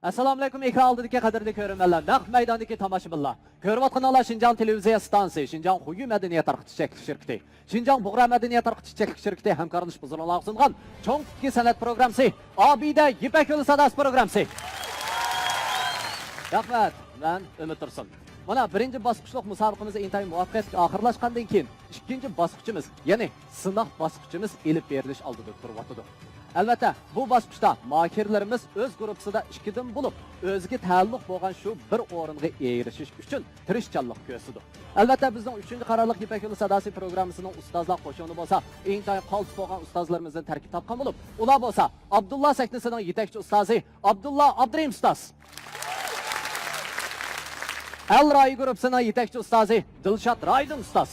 Assalomu alaykum, ekran oldidagi qadrli ko'ruvchilar, naq maydondagi tomoshabinlar. Ko'rayotganlar Şinjan televiziya stansiyasi, Şinjan Xuyu madaniyat tarqatish shirkati, Şinjan Buğra madaniyat tarqatish shirkati hamkorlik bilan sungan cho'ng ikki san'at programmasi, Obida Ipak yo'li sadasi programmasi. Rahmat, men Umid Tursun. Mana birinchi bosqichlik musobaqamiz intayin muvaffaqiyatli oxirlashgandan keyin ikkinchi bosqichimiz, ya'ni sinov bosqichimiz elib berilish oldida turibdi. Albatta, bu bosqichda mahirlarimiz o'z guruhida 2 dan bo'lib, o'ziga ta'alluq bo'lgan shu bir o'ringa erishish uchun tirishchanlik ko'rsatdi. Albatta, bizning 3-qarorlik Ipak yo'li sadasi programmasining ustozlar qo'shini bo'lsa, intayin qaltis bo'lgan ustozlarimizdan tarkib topgan bo'lib, ular bo'lsa, Abdullah sahnasining yetakchi ustozi Abdullah Abdurim ustoz. El-Ray guruhisining yetakchi ustozi Dilshod Raydin ustoz.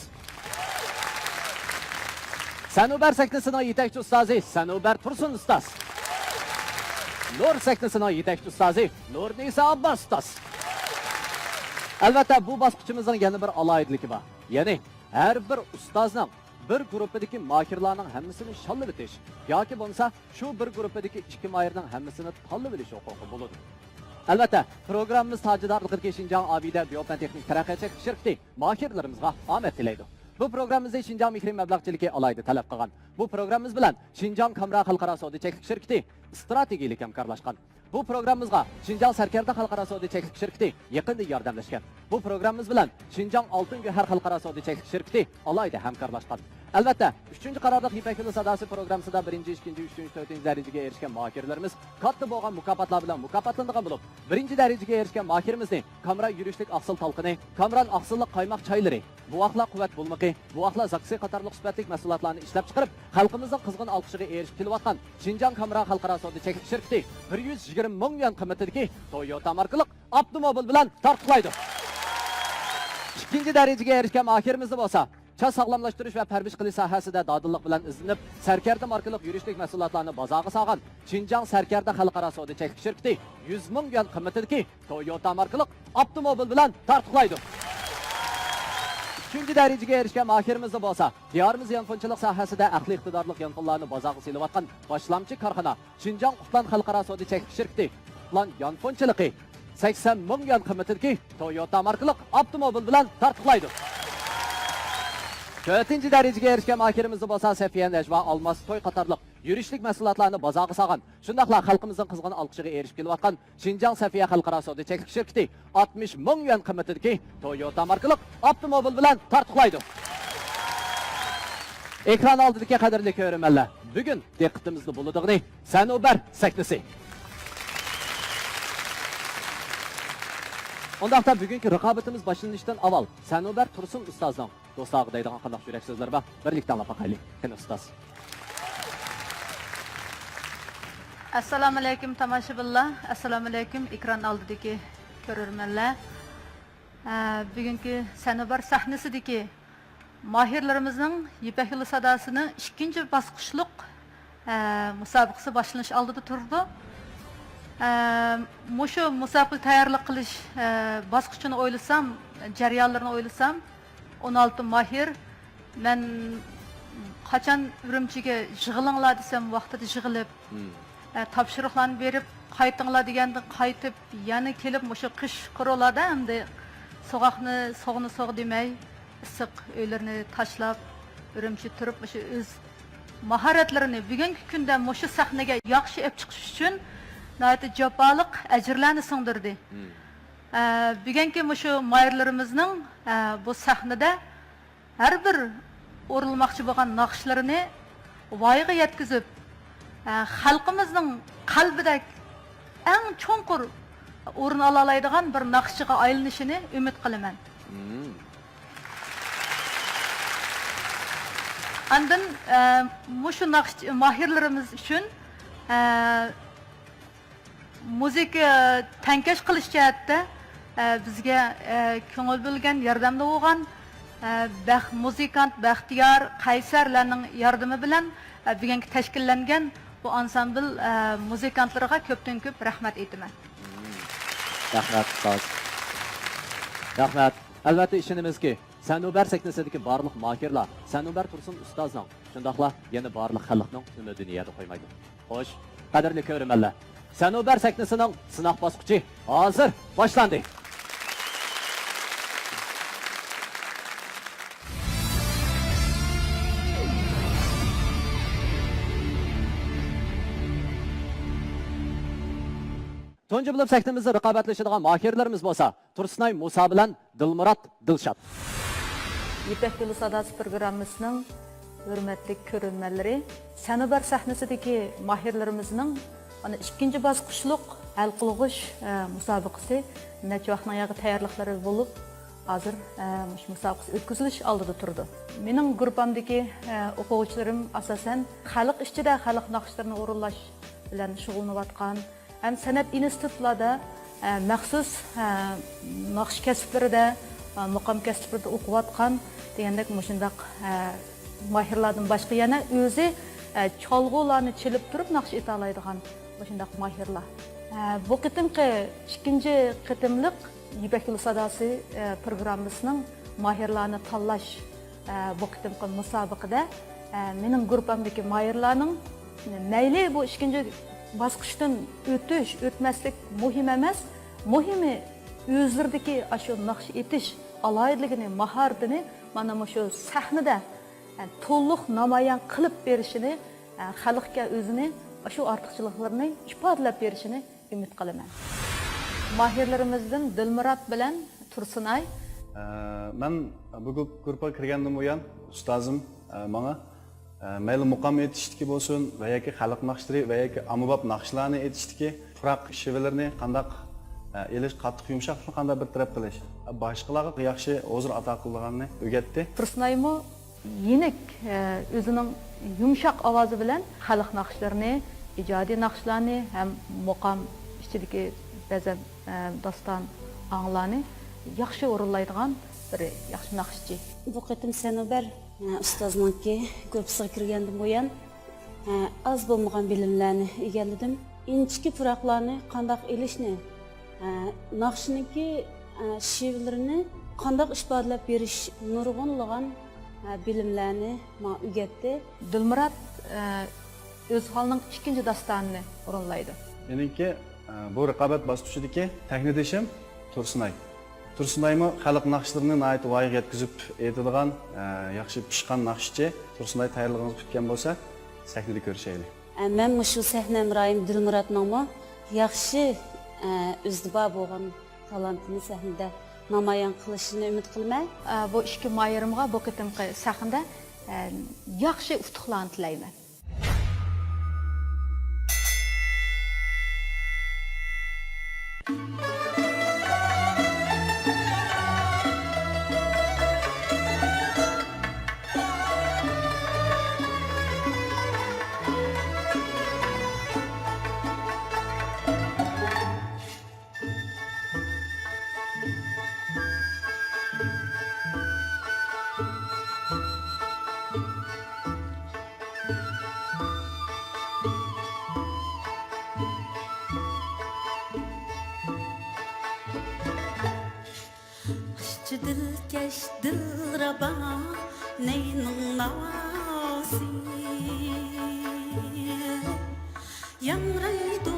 Sanubar sahnasining yetakchi ustozi Sanubar Tursun ustoz. Nur sahnasining yetakchi ustozi Nurnisa Abbas ustoz. Albatta, bu bosqichimizning yana bir alohidaligi bor. Ya'ni har bir ustozning bir guruhdagi mahirlarning hammasini shallab o'tish yoki bo'lmasa shu bir guruhdagi ikki mahirning hammasini tanlab olish huquqi bo'ladi. Albatta, programmamiz tajidorlig'iga Şinjan Obida Biopan texnik taraqqiyot shirkati mahirlarimizga omad tilaydi. Bu programmamizda Şinjan mikro mablag'chiligi alayda talab qilgan. Bu programmamiz bilan Şinjan Kamra xalqaro savdo cheklik shirkati strategiyalik hamkorlashgan. Bu programmamizga Şinjan Sarkarda xalqaro savdo cheklik shirkati yaqinda yordamlashgan. Bu programmamiz bilan Şinjan Oltin G'ohar xalqaro savdo cheklik shirkati alayda hamkorlashgan. Albatta, 3-qarorlik Ipak yo'li sadasi programmasida 1-chi, 2-chi, 3-chi, 4-chi darajaga erishgan mahirlarimiz katta bo'lgan mukofotlar bilan mukofotlangan bo'lib, 1-chi darajaga erishgan mahirimizni Kamra yurishlik aqsil talqini, Kamran aqsillik qaymoq choylari, buvoqlar quvvat bo'lmaqi, buvoqlar zaksi qatorliq sifatlik mahsulotlarni ishlab chiqarib, xalqimizning qizg'in olqishiga erishib kelayotgan Şinjan Kamra xalqaro savdo cheklik shirkati 120 ming yuan qiymatidagi Toyota markali avtomobil bilan tarqatlaydi. 2-chi darajaga erishgan mahirimizni bo'lsa, Çağ sağlamlaştırış ve perbiş qilish sohasida dadillik bilan izlanib, Sarkarda markali yurishlik mahsulotlarni bozorga solgan Şinjan Sarkarda xalqaro savdo cheklik shirkati 100 ming yuan qiymatidagi Toyota markali avtomobil bilan tarqatlaydi. 3-chi darajaga erishgan mahirimiz bo'lsa, diyorimiz yanfonchilik sohasida aqli iqtidorli yanfonlarni bozorga selayotgan boshlamchi korxona Şinjan Qutlan xalqaro savdo cheklik shirkati Qutlan yanfonchiligi 80 ming yuan qiymatidagi Toyota markali avtomobil bilan tarqatlaydi. 4-chi darajaga erishgan mahirimizni bo'lsa, Safiya Najva Almas to'y qatorliq yurishlik mahsulotlarni bozorga solgan, shundaqla xalqimizning qizg'in olqishiga erishib kelayotgan Şinjan Safiya xalqaro savdo cheklik shirkati 60 ming yuan qiymatidagi Toyota markali avtomobil bilan tarqatlaydi. Ekran oldidagi qadrli ko'ruvchilar, bugun diqqatimizni bo'ladigan Sanubar sahnasi. Ondaqda bugungi raqobatimiz boshlanishdan avval Sanubar Tursun ustozning do'stlarga deydigan qanday yurak so'zlar bor? Birlikda anglab boqaylik. Qani ustoz. Assalomu alaykum tomoshabinlar. Assalomu alaykum ekran oldidagi ko'ruvchilar. Bugungi Sanubar sahnasidagi mahirlarimizning Ipak yo'li sadasining 2-chi bosqichlik musobaqasi boshlanish oldida turdi. Mushu musobaqa tayyorlik qilish bosqichini o'ylasam, jarayonlarini o'ylasam, 16 mahir men qachon Urumchiga yig'ilinglar desam, vaqtida yig'ilib, topshiriqlarni berib, qaytinglar deganda qaytib, yana kelib mushu qish qurolarda hamda so'g'ni so'g' demay, issiq uylarni tashlab, Urumchi turib, mushu o'z mahoratlarini bugungi kunda mushu sahnaga yaxshi olib chiqish uchun nəhayət cəbalıq əcirlərini sındırdı. Bugünkü şu mayırlarımızın bu sahnede her bir orulmaqçı bo'lgan naqşlarını voyaga yetkizib, xalqimizning qalbida eng cho'nqur o'rin ola oladigan bir naqshchiga aylanishini umid qilaman. Andan shu naqsh mahirlarimiz uchun muzika tankash qilish jihatda bizga ko'ngil bo'lgan, yordamda bo'lgan muzikant Baxtiyor Qaysarlarning yordami bilan bugungi tashkillangan bu ansambl muzikantlariga ko'pdan ko'p rahmat aytaman. Rahmat ustoz. Rahmat. Albatta ishonamizki, Sanubar sahnasidagi barliq mahirlar Sanubar Tursun ustozning, shundaqla yana barliq xalqning umidini yerda qo'ymaydi. Xo'sh, qadrli ko'ruvchilar, Sanobar sahnasining sınaq bosqichi hozir boshlandi. Tunji bo'lib sahnamizda raqobatlashadigan mahirlarimiz bo'lsa, Tursunay Musa bilan Dilmurod Dilshod. İpek Yolu Sadası programımızın hürmetli görünmeleri, Sanobar sahnesideki mahirlerimizin ikinci basqıçlıq el qılğış müsabaqası neçə vaxtdan yağı tayarlıqları olub, hazır müsabaqası ötküzülüş aldıda turdu. Mening gruppamdaki oquvchilarim asasen xalq işçide xalq naqşlarını orunlaş bilen şug'ullanayotgan, hem san'at institutlarida maxsus naqsh kasblarida, muqam kasblarida o'qiyotgan degandek mushundaq mahirlardan boshqa yana o'zi cholg'ularni chelib turib naqsh eta oladigan mushundaq mahirlar. Bu qitimqi ikkinchi qitimliq İpek Yolu Sadası programmasının mahirlarni tanlash bu qitimqi musobaqada mening gruppamdagi mahirlarning mayli bu ikkinchi basqıçdan o'tmaslik muhim emas. Muhimi o'zlaridagi shu naqsh etish alayidligini, mahoratini mana shu sahnada to'liq namoyon qilib berishini, xalqqa o'zini shu ortiqchiliklarni ifodalab berishini umid qilaman. Mahirlarimizdan Dilmurod bilan Tursunay. Men bu gruppa kirgandan buyon ustozim menga mayli muqam etishdiki bo'lsin va yoki xalq naqshlari va yoki amubab naqshlarni etishdiki, tuproq shivalarni qandaq elish, qattiq yumshoqni qanday bir taraf qilish, boshqalarga yaxshi o'zir ato qilganini o'rgatdi. Tursunaymo yenik o'zining yumshoq ovozi bilan xalq naqshlarini, ijodiy naqshlarni ham muqam ichidagi ba'zi doston anglarni yaxshi o'rinlaydigan bir yaxshi naqshchi. Bu qitim Sanobar ustozniki ko'psiga kirgandan buyon az bo'lmagan bilimlarni egalladim. Inchki puroqlarni qandoq elishni, naqshniki shivlarini qandoq ifodalab berish nurg'unlagan bilimlarni o'rgatdi. Dilmurod o'z holining ikkinchi dastonini o'rinlaydi. Meniki bu raqobat bosqichidagi tahnidishim Tursunay. Tursunaymi xalq naqshlarini nihoyat voyaga yetkazib aytadigan yaxshi pishqan naqshchi. Tursunay tayyorlig'ingiz bitgan bo'lsa, sahnada ko'rishaylik. Men shu sahna imroyim Dilmurodning yaxshi o'zida bo'lgan talantini sahnada namoyon qilishini umid qilaman. Bu ikki mayirimga bu qitimqi sahnada yaxshi utuqlarni tilayman. Dilkeş dilraba neynin navasi Yamraydu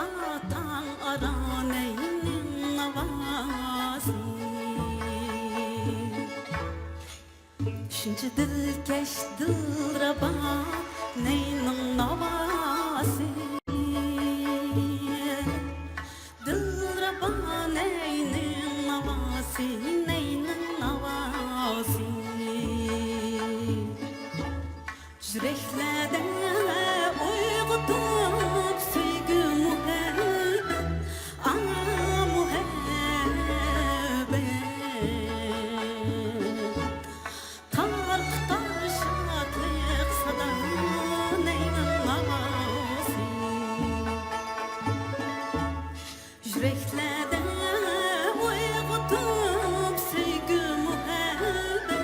atan ara neynin navasi Şinci dilkeş dilraba neynin navasi Dilraba neynin navasi Yüreklerde uygutup sevgi muhabbet, muhabbet Tarıkta şadlık sada neynin navası Yüreklerde uygutup sevgi muhabbet,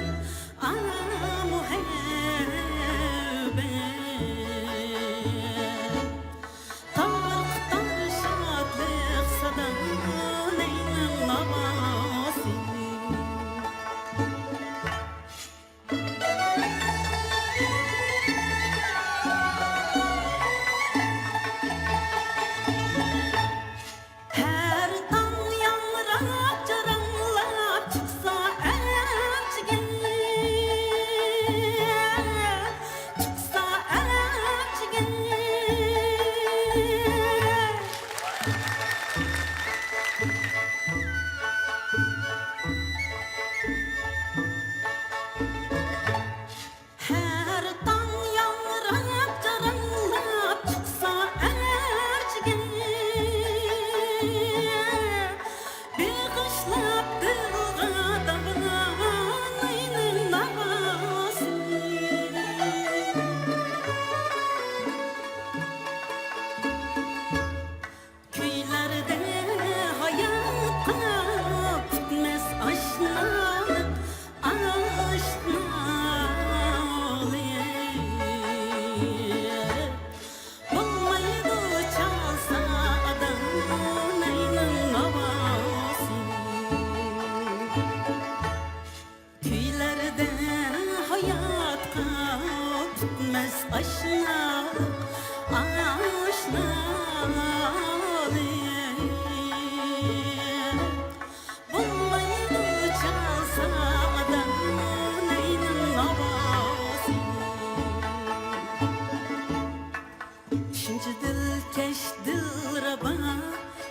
Dilraba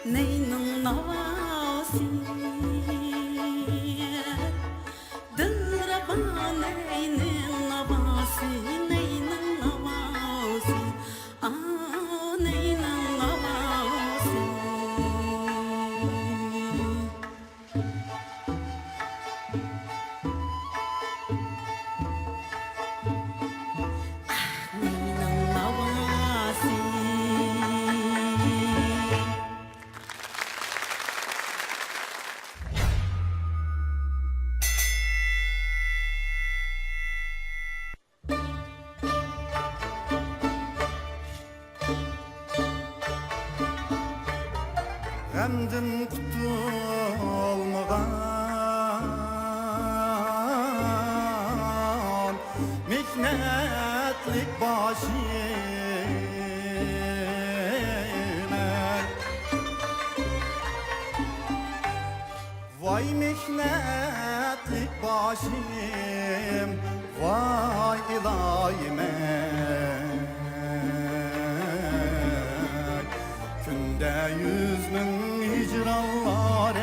neynin navası Dilraba neynin navası Neynin navası Aa neynin navası Neynin navası G'amdin qutulmagan mehnatlik boshimman Voy mehnatlik boshim voy iloyim Künde 100 bin hicranlar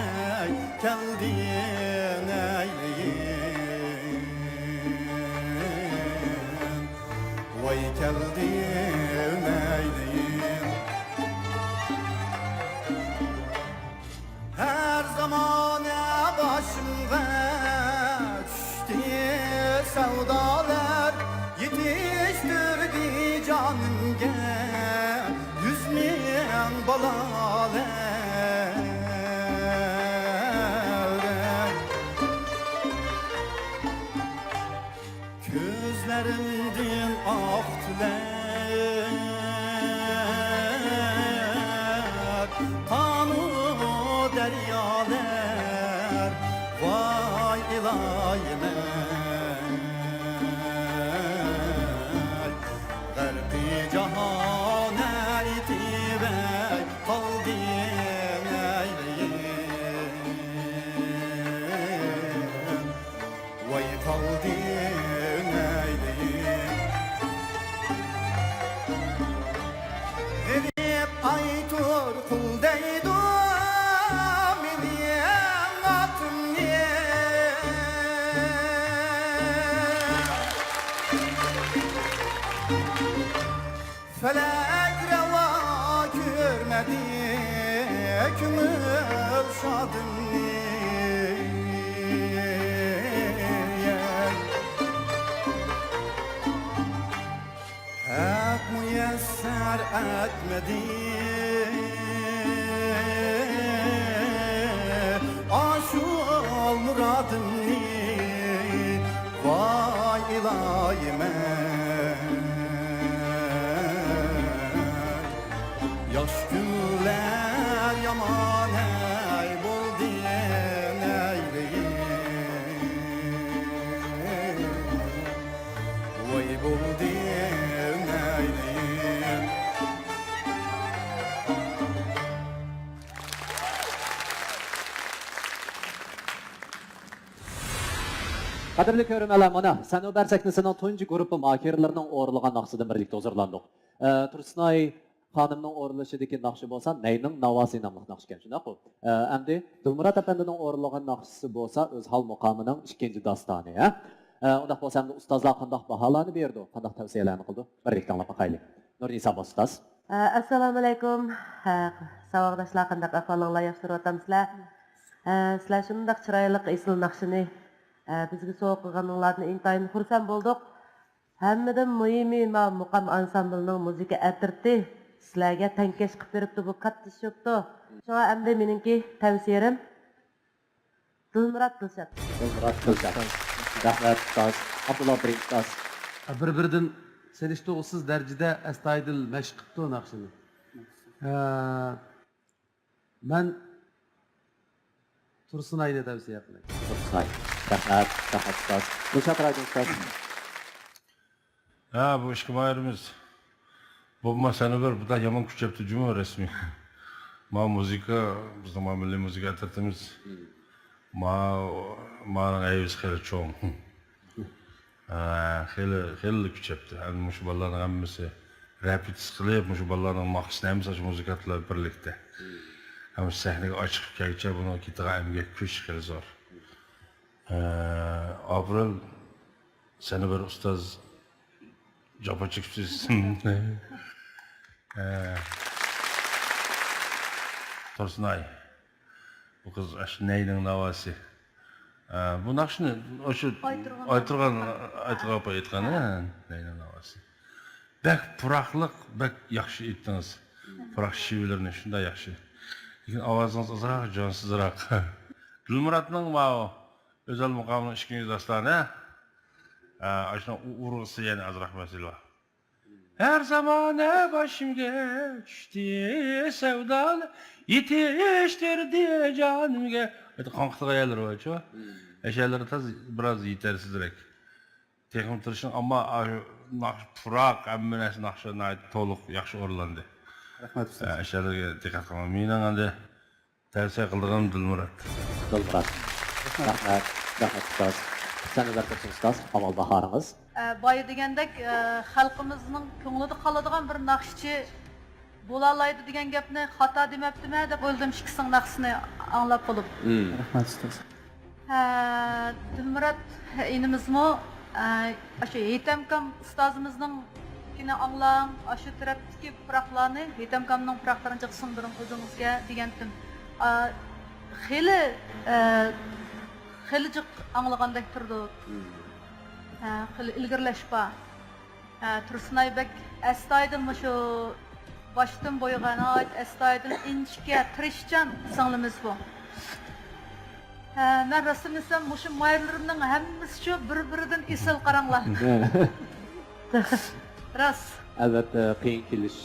geldin eyleyin Vay geldin eyleyin Her zaman başımda düştü sevdalar Yetiştirdi canımga 100 bin balalar Gözlerimden aktılar Kanu deryalar Vay ilayime Garbi cahane itibe kaldın eyleyin Vay kaldın eyleyin Edip aytur kuldeydu Minyen atım ye Felek reva görmedi Kümül şadını Hak müyesser etmedi Aşul muradını Vay ilayime Yaş günler yaman ey buldun eyleyin Vay buldun eyleyin Qadrli ko'rmalar, mana Sanobar sahnasining tunji guruhi makirlarining o'rlagan naqshidan birlikda huzurlandik. Tursunay xonimning o'rlashidagi naqshi bo'lsa, Neyning navosi nomli naqsh ekan, shundaq-ku. Endi Dilmurod apandining o'rlagan naqshisi bo'lsa, O'zhal muqomining ikkinchi dostoni, ha. Undaq bo'lsa, endi ustozlar qanday baholarni berdi, qanday tavsiyalarni qildi? Birlikda anglab boqaylik. Nurnisa ustoz. Assalomu alaykum. Savoqdoshlar, qanday ahvolinglar, yaxshi o'tamsizlar? Sizlar shunday chiroyli esil naqshini bizga so'q qilganinglarni intayin xursand bo'ldik. Hammadan muhimi muqam ansamblining muzika atirti sizlarga tankash qilib beribdi bu katta shokda. Shunga endi meningki tavsiyam Dilmurod Dilshod. Dilmurod Dilshod. Rahmat ustoz. Abdulloh Birinchi ustoz. Bir-biridan selishto'g'siz darajada astoydil mashq qilibdi naqshini. Men Tursunayni tavsiya qilaman. Tursunay. Rahmat ustoz. Dilshod radio ustoz. Ha, bu ishqimayirimiz. Bu masani bir buda yomon kuchayapti juma rasmiy. Ma muzika, bizning milliy muzika tartimiz. Ma'ning aybiz xeli cho'ng. Xeli kuchayapti. Ana shu bolalarning hammasi repetitsiya qilib, shu bolalarning maqsadimiz shu muzikantlar birlikda. Ham sahnaga ochiq kelguncha buni ketiga emgak kuch qil zo'r. April seni bir ustoz japa chekibsiz. Tursunay. Bu kız neyning navasi. Bu naqshni o'sha aytgan aytgan neyning navasi. Bak puraqliq, bak yaxshi aytdingiz. Puraq shivirlarni shunday yaxshi. Lekin ovozingiz azroq jonsizroq. Dilmuratning ma'o özel muqamini 200 dastani. Aşna urg'isi yana azroq masala. Her zaman başımga düştü sevdan, yetiştirdi canımga. Qanqıtlığa gelir o açı. Eşyaları biraz yetersizdirek. Texnik turuşun ama Puraq, əmmənəsi naqşına toluq yaxşı orlandı. Rahmat ustoz. Eşyalarga diqqat qilman. Mening endi tavsiya qildig'im Dilmurat. Dilmurat. Rahmat ustoz. Seni bertirsin ustoz, amal baharınız. Boya degandek xalqimizning ko'nglida qoladigan bir naqshchi bo'lalaydi degan gapni xato demabdimi deb o'yladim ikkisining naqshini anglab qolib. Rahmat ustoz. Dilmurat inimizmi shu Yetamkam ustozimizning kini anglang shu tarafdagi puraqlarni Yetamkamning puraqlarini chiqsindiring o'zingizga degandim. Xeli jiq anglagandek turdi. Xeli ilgirlashpa. Tursunay bek astoydil shu boshdan bo'ygan astoydil inchga tirishchan singlimimiz bu. Ben rastlısam şu mayırlarımın hemmisi şu bir-birinden isil qaranglar. Ras. Evet, qiyin kelish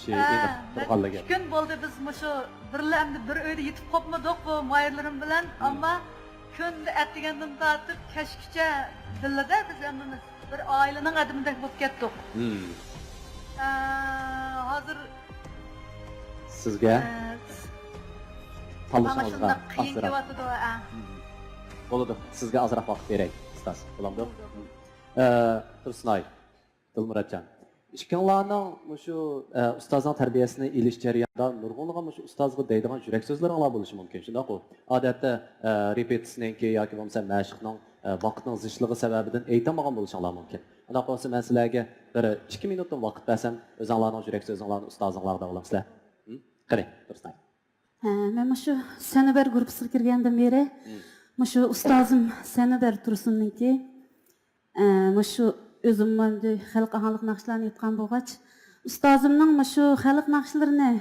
turganligi. 2 kun bo'ldi biz şu birlamda bir uyda yetib qopmadik bu mayırlarım bilan, ama kunda atgandan tortib kashgacha billada biz hammamiz bir oilaning adimidek bo'lib ketdik. Hozir sizga tanishingizga qiyin kelyapti. Bo'ladi. Sizga azroq vaqt beray, ustoz. Bo'lamdi? Tursunay, Dilmuratjon. Ikkinlarning shu ustozning tarbiyasini ilish jarayonida nurg'unlig'a shu ustozga deydigan yurak so'zlaringlar bo'lishi mumkin. Shundaq-ku. Odatda repetitsiyanki yoki bo'lmasa mashqning vaqtning zichligi sababidan aytamagan bo'lishinglar mumkin. Unda bo'lsa men sizlarga bir 2 minutdan vaqt bersam, o'zinglarning yurak so'zinglarni ustozinglarda bo'lamsizlar. Qani, Tursunay. Men shu Sanabar guruhiga kirgandan beri şu ustozim Sanabar Tursunniki şu özüm məndə xalq ahanlıq naqşlarını aytqan bolğaç, ustozimning şu xalq naqşlarini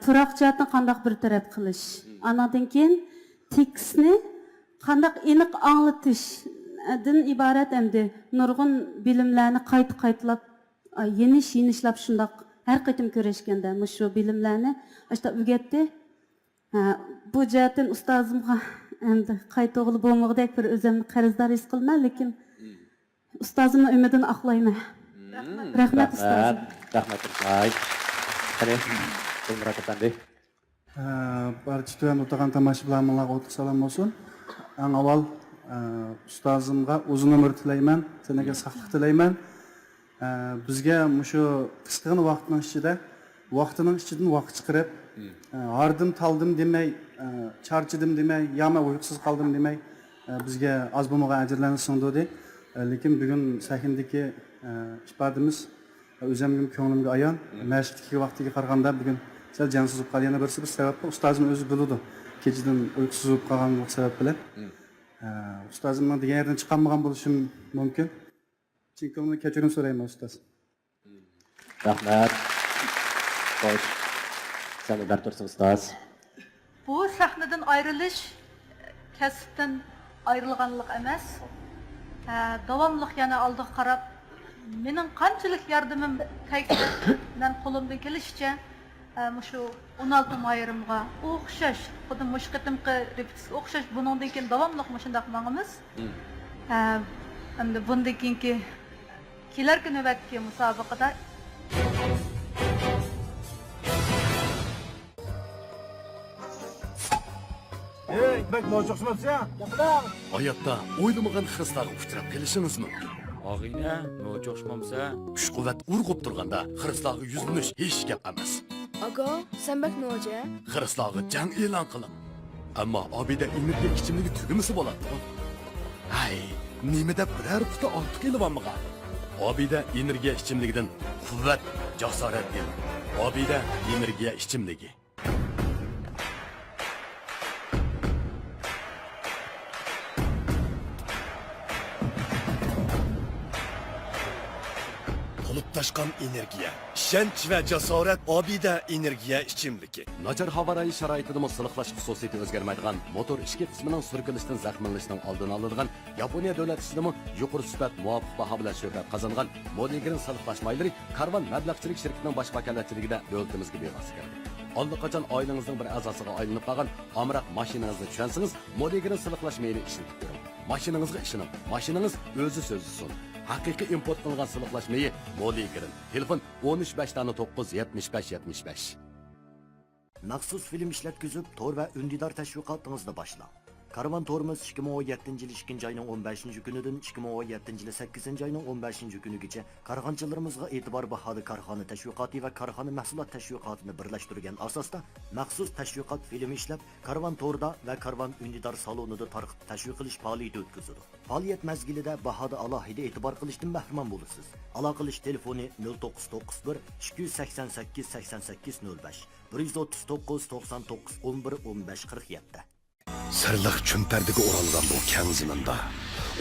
puraq jihatdan qandaq bir taraf qilish, anadan keyin tekstni qandaq aniq anglitishdan iborat endi nurg'un bilimlarni qayta-qaytalab yenishlab shundaq har qatim ko'rishganda şu bilimlarni ashta o'rgatdi. Bu jihatdan ustozimga endi qayta o'g'li bo'lmoqdek bir o'zimni qarzdor his qilman, lekin ustozimni umidini oqlayman. Rahmat ustozim. Rahmat Tursunay. Qani, Dilmurat efendi. Barcha tuyan o'tirgan tomoshabinlarga o'tib salom bo'lsin. Eng avval ustozimga uzun umr tilayman, senaga sog'lik tilayman. Bizga shu qisqa vaqtning ichidan vaqt chiqarib, hardim taldim demay, charchadim demay, yama uyqusiz qoldim demay, bizga az bo'lmagan ajrlarni sundurdi. Lekin bugun sahnadagi ifodamiz o'zimga ko'nglimga ayon. Mashqdagi vaqtiga qaraganda bugun sal jansiz bo'lib qolgan bir sabab ustozim o'zi biladi. Kechidan uyqusiz bo'lib qolganlik sabab bilan. Ustozimning degan yerdan chiqolmagan bo'lishim mumkin. Chunki kechirim so'rayman ustoz. Rahmat. Xo'sh. Seni bertirsin ustoz. Bu sahnadan ayrılış kasbdan ayrılganlık emas. Davamlıq yana aldığı qarab, mening qanchalik yordamim tegdi, men qo'limdan kelishicha şu 16 mayırımga o'xshash, xuddi mush qitimqi repetitsiya o'xshash buningdan keyin davomliq shundaq mangimiz. Endi bundan keyingi kelarki navbatdagi musobaqada Bak bozuqsınız ya. Hayatda oylamagan hızlarga uchrab kelishingizmi? Ağine, ne coşmamsa? Kuch quvvat urg'ib turganda xrislog'i yuzlanish hech gap emas. Aga, sen bak ne olacak? Xrislog'i jang e'lon qiling. Ammo Obida energiya ichimligi tugimisi bo'ladi. Hay, nima deb biror quti ortiq kelibammiga? Obida energiya ichimligidan quvvat, jasorat kel. Obida energiya ichimligi. Taşqan energiya, ishonch va jasorat Obida energiya ichimligi. Nachar havorayi sharoitida siliqlash xususiyati o'zgarmaydigan motor ichki qismining surkilishidan zaxmlanishning oldini oladigan Yaponiya davlat ishidimi yuqori sifat muvofiq baho bilan shuhrat qozongan Modigrin siliqlash maylari Karvan mablag'chilik shirkatining bosh vakolatchiligida davlatimizga bevosita keldi. Allaqachon oilangizning bir a'zosiga aylanib qolgan amroq mashinangizni tushunsangiz Modigrin siliqlash mayli ishlatib ko'ring. Mashinangizga ishoning. Mashinangiz o'zi so'zlisin. Haqiqiy import qilingan siliqlashmayı Moligrin. Telefon 13-975-75. Maxsus film ishlatkizib, tor va undidor tashviqotingizni boshlang. Karvan torimiz 2017 yil 2 oyning 15 kunidan 2017 yil 8 oyning 15 kunigacha karxonchilarimizga e'tibor bahoda korxona tashviqoti va korxona mahsulot tashviqotini birlashtirgan asosda maxsus tashviqot filmi ishlab, Karvan torda va Karvan undidor salonida tarqib tashviq qilish faoliyati o'tkazadi. Faoliyat mazgilida bahoda alohida e'tibor qilishdan mahrum bo'lasiz. Aloqa qilish telefoni 0991 288 88 05 139 99 11 15 47. Sirliq chumpardiga o'ralgan bu keng zaminda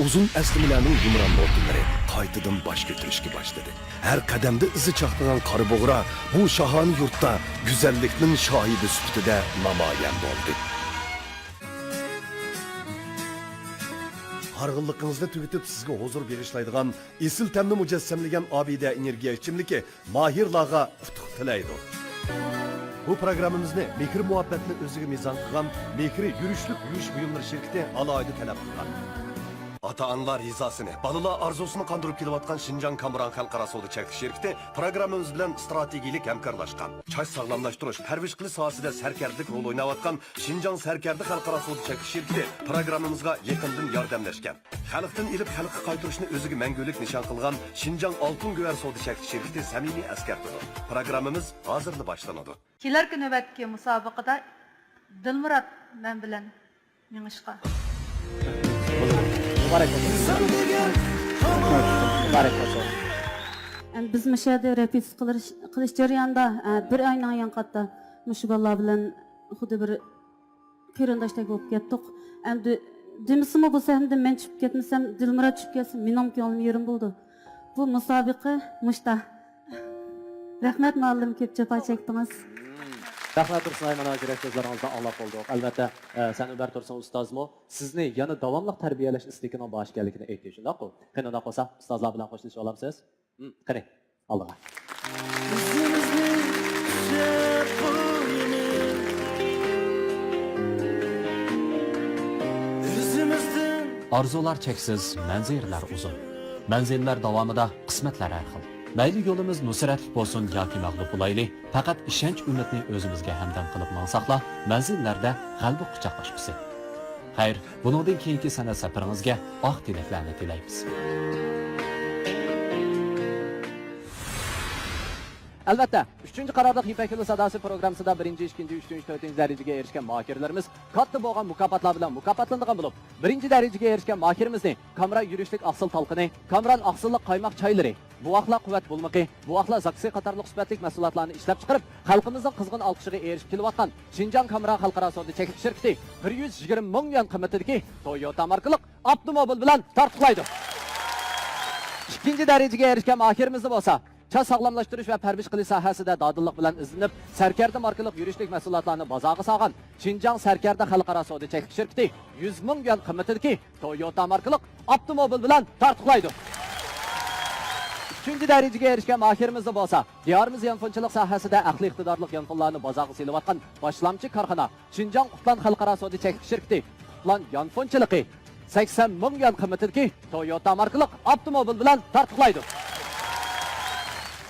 uzun aslimalarning yumron mo'tinlari qaytadan bosh ko'tarishga boshladi. Har qadamda izi chaqnagan qora bo'g'ra bu shahoni yurtda go'zallikning shohidi sifatida namoyon bo'ldi. Harg'inligingizni tugatib sizga huzur berishlaydigan esil tamni mujassamlagan Obida energiya ichimligi Mahirlarga utuq tilaydi. Bu programımızda Mehri muhabbetini özüge mizan kılan Mehri yürüyüşlük yürüyüş buyumları şirketi alaydı talep kılan. Ata-analar rızasını, balalar arzusunu kandırıp kelivatkan Şinjan Kamuran Halkara Soda Çekti şirketi programımız bilen stratejilik hemkarlaşkan. Çay sağlamlaştırış, perviş kılı sahasında serkerlik rol oynavatkan Şinjan Serkerdi Halkara Soda Çekti şirketi programımızga yakından yardımlaşkan. Halktan ilip halkı kaytırışını özüge mengülük nişan kılgan Şinjan Altın Güver Soda Çekti şirketi samimi eskertidi. Programımız hazırlı başlanadı. Kelerki nöbetki musabaqada Dilmurat men bilen mengishqa. Mübarek olsun. Mübarek olsun. Biz müşahede repetitsiya qilish jarayonida bir oydan yanqatda mushu bolalar bilan xuddi bir qarindoshday bo'lib ketdik. Endi demisimi bo'lsa hamda men tushib ketmasam, Dilmurat tushib ketsa, mening ko'nglim yerim bo'ldi. Bu musobaqa mushta. Rahmat muallim, ko'p jafo chekdingiz. Rahmat Tursun mana kerak so'zlaringizdan anglab oldik. Albatta, Sanubir Tursun ustozmo sizni yana davomli tarbiyalash istagining bor ekanligini aytdi, shundaqmi? Qani unda qolsa, ustozlar bilan qo'shilishib olamsiz? Qani, Allohga. Arzular cheksiz, manzillar uzun. Manzillar davomida qismatlar har xil. Mayli yo'limiz nusratli bo'lsin yoki mag'lub bo'laylik, faqat ishonch umidni o'zimizga hamdam qilib mansaqla, manzillarda g'alaba quchoqlashibsiz. Xayr, buningdan keyingi sana safaringizga oq tilaklarni tilaymiz. Albatta, 3-chi qarorliq Ipak yo'li sadosi programmasida 1-chi, 2-chi, 3-chi, 4-chi darajaga erishgan mahirlarimiz katta bo'lgan mukofotlar bilan mukofotlangan bo'lib, 1-chi darajaga erishgan mahirimizni Kamra yurishlik aqsil talqini, Kamran aqsillik qaymoq chaylari, buvoqlar quvvat bo'lmaqi, buvoqlar zaksi qatorliq sifatlik mahsulotlarni ishlab chiqarib, xalqimizning qizg'in olqishiga erishib kelayotgan Şinjan Kamra xalqaro savdo chekit shirkati 120 ming yuan qimmatidagi Toyota markali avtomobil bilan tartiblaydi. 2-chi darajaga erishgan mahirimiz bo'lsa Çay sağlamlaştırış ve perviş qilish sohasida dadillik bilan izlanib, Sarkarda markalik yurishlik mahsulotlarni bozorga solgan Şinjan Sarkarda xalqaro savdo chekit shirkati 100 ming yuan qimmatidagi Toyota markalik avtomobil bilan tartiblaydi. 3-chi darajaga erishgan mahirimiz bo'lsa, diyorimiz yanfonchilik sohasida aqli iqtidorli yanfonlarni bozorga selayotgan boshlamchi korxona Şinjan Qutlan xalqaro savdo chekit shirkati Qutlan yanfonchiligi 80 ming yuan qimmatidagi Toyota markalik avtomobil bilan tartiblaydi.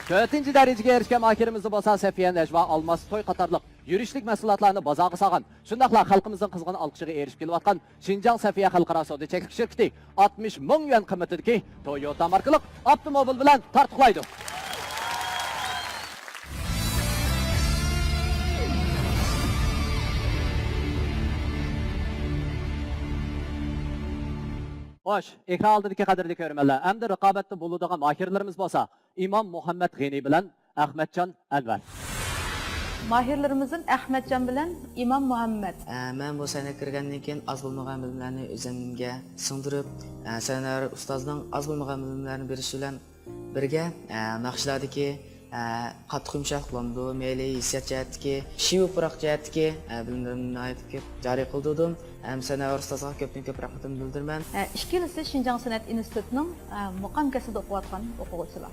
4-chi darajaga erishgan mahirimiz bo'lsa Safiya Najva Almas To'y qatorliq yurishlik mahsulotlarni bozorga solgan, shundaqla xalqimizning qizg'in olqishiga erishib kelayotgan Xinjiang Safiya xalqaro savdo cheklik shirkati 60 ming yuan qimmatidagi Toyota markalik avtomobil bilan tartiqlaydi. Xo'sh, ekran oldidagi qadrli ko'rmanlar, hamda raqobatda bo'ladigan mahirlarimiz bo'lsa, Imom Muhammad G'ani bilan Ahmadjon Anvar. Mahirlarimizdan Ahmadjon bilan Imom Muhammad. Men bu sene kirgandan keyin az bo'lmagan bilimlarni o'zimga singdirib, senalar ustozning az bo'lmagan bilimlarini berish bilan birga naqshlardagi qattiq yumshoq bo'ldi, meyli hissiyat jihatdagi, shivi puroq jihatdagi bilimlarimni aytib joriy qildim. Senalar ustozga ko'pdan-ko'p rahmatimni bildiraman. Ikkinchisi Xinjiang San'at institutining muqam kasbida o'qiyotgan o'quvchilar.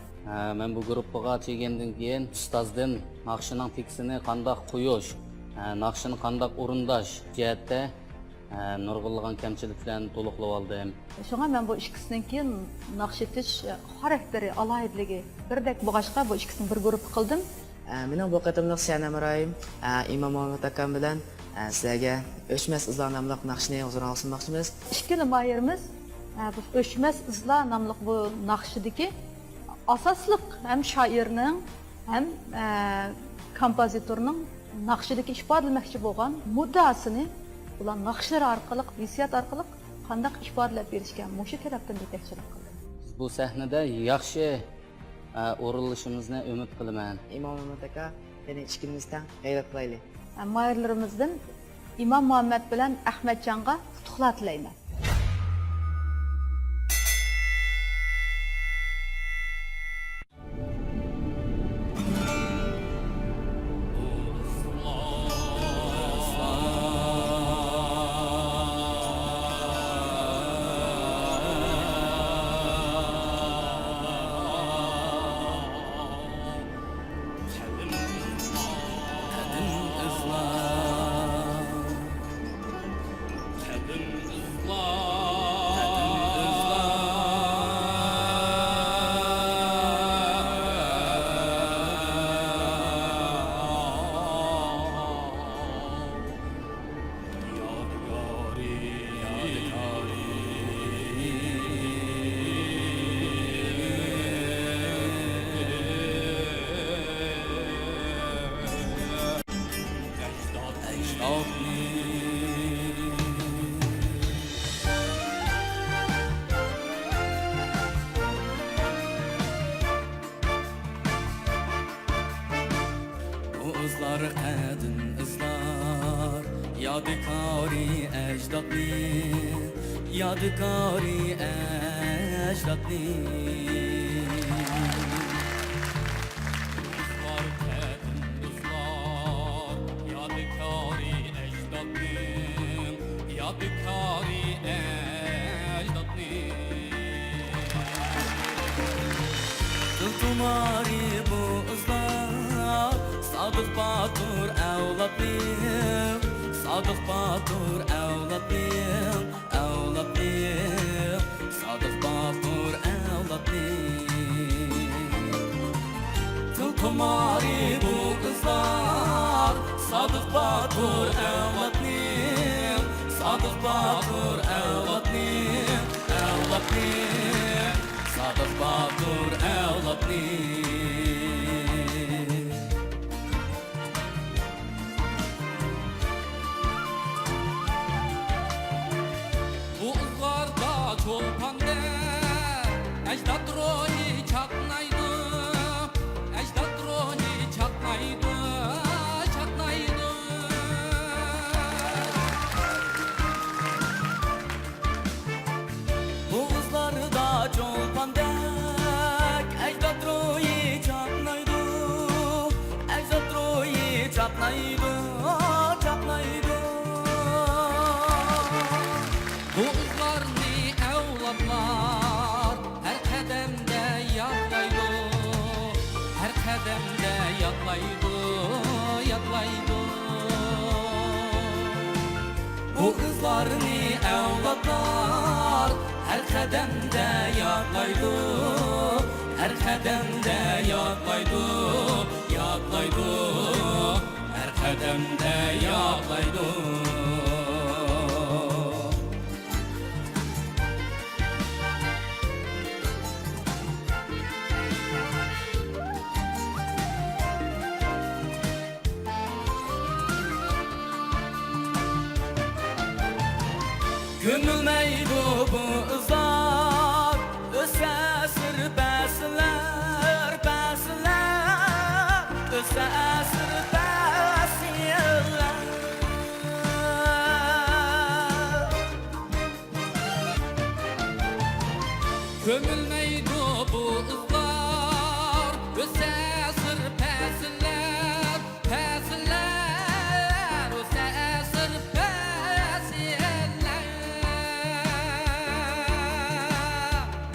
Men bu guruhga kelgandan keyin ustozdan naqshining teksini qanday qo'yish, naqshini qanday o'rindash jihatda nurg'unlagan kamchiliklarni to'liqlab oldim. Shunga men bu ikkisidan keyin naqsh etish xarakteri, alohidligi birdek bo'lg'achqa bu ikkisini bir guruh qildim. Mening bu qatimliq Sanamaroyim Imom Muhammad akam bilan sizlarga O'chmas izlar nomli naqshni huzur olmoqchimiz. Ikkala mahirimiz bu O'chmas izlar nomli bu naqshidagi asosliq ham shoirning ham kompozitorning naqshidagi ifodalamoqchi bo'lgan muddasini ular naqshlar orqali, hissiyat orqali qanday ifodalab berishga mushu tarafdan yetakchilik qildi. Bu sahnada yaxshi o'rinlashimizni umid qilaman. Imom Muhammad aka, yana ikkimizdan g'ayrat qilaylik. Mahirlarimizdan Imom Muhammad bilan Ahmadjonga qutlug'lar tilayman. izlar qadin izlar yodikori ajdodni yodikori ajdodni izlar qadin izlar yodikori ajdodni yodikori ajdodni Tumari bu izlar Sadık Batur evladım Sadık Batur evladım Evladım Sadık Batur evladım Tumari bu kızlar Sadık Batur evladım Sadık Batur evladım Evladım Sadık Batur evladım Çolpanda ecdat ruhi çatlaydı ecdat ruhi çatlaydı çatlaydı Bu kızlarda çolpanda ecdat ruhi çatlaydı ecdat ruhi çatlaydı çatlaydı Bu kızlar evlatlar her kademde yatlaydı her kademde yatlaydı yatlaydı Bu kızlarını evlatlar her kademde yatlaydı her kademde yatlaydı yatlaydı her kademde qadamda yog'laydi. Gömülmeydi bu ızlar, öse sırpəsilər, pəsilər, öse sırpəsilər. Gömülmeydi bu ızlar, öse sırpəsilər, pəsilər, öse sırpəsilər.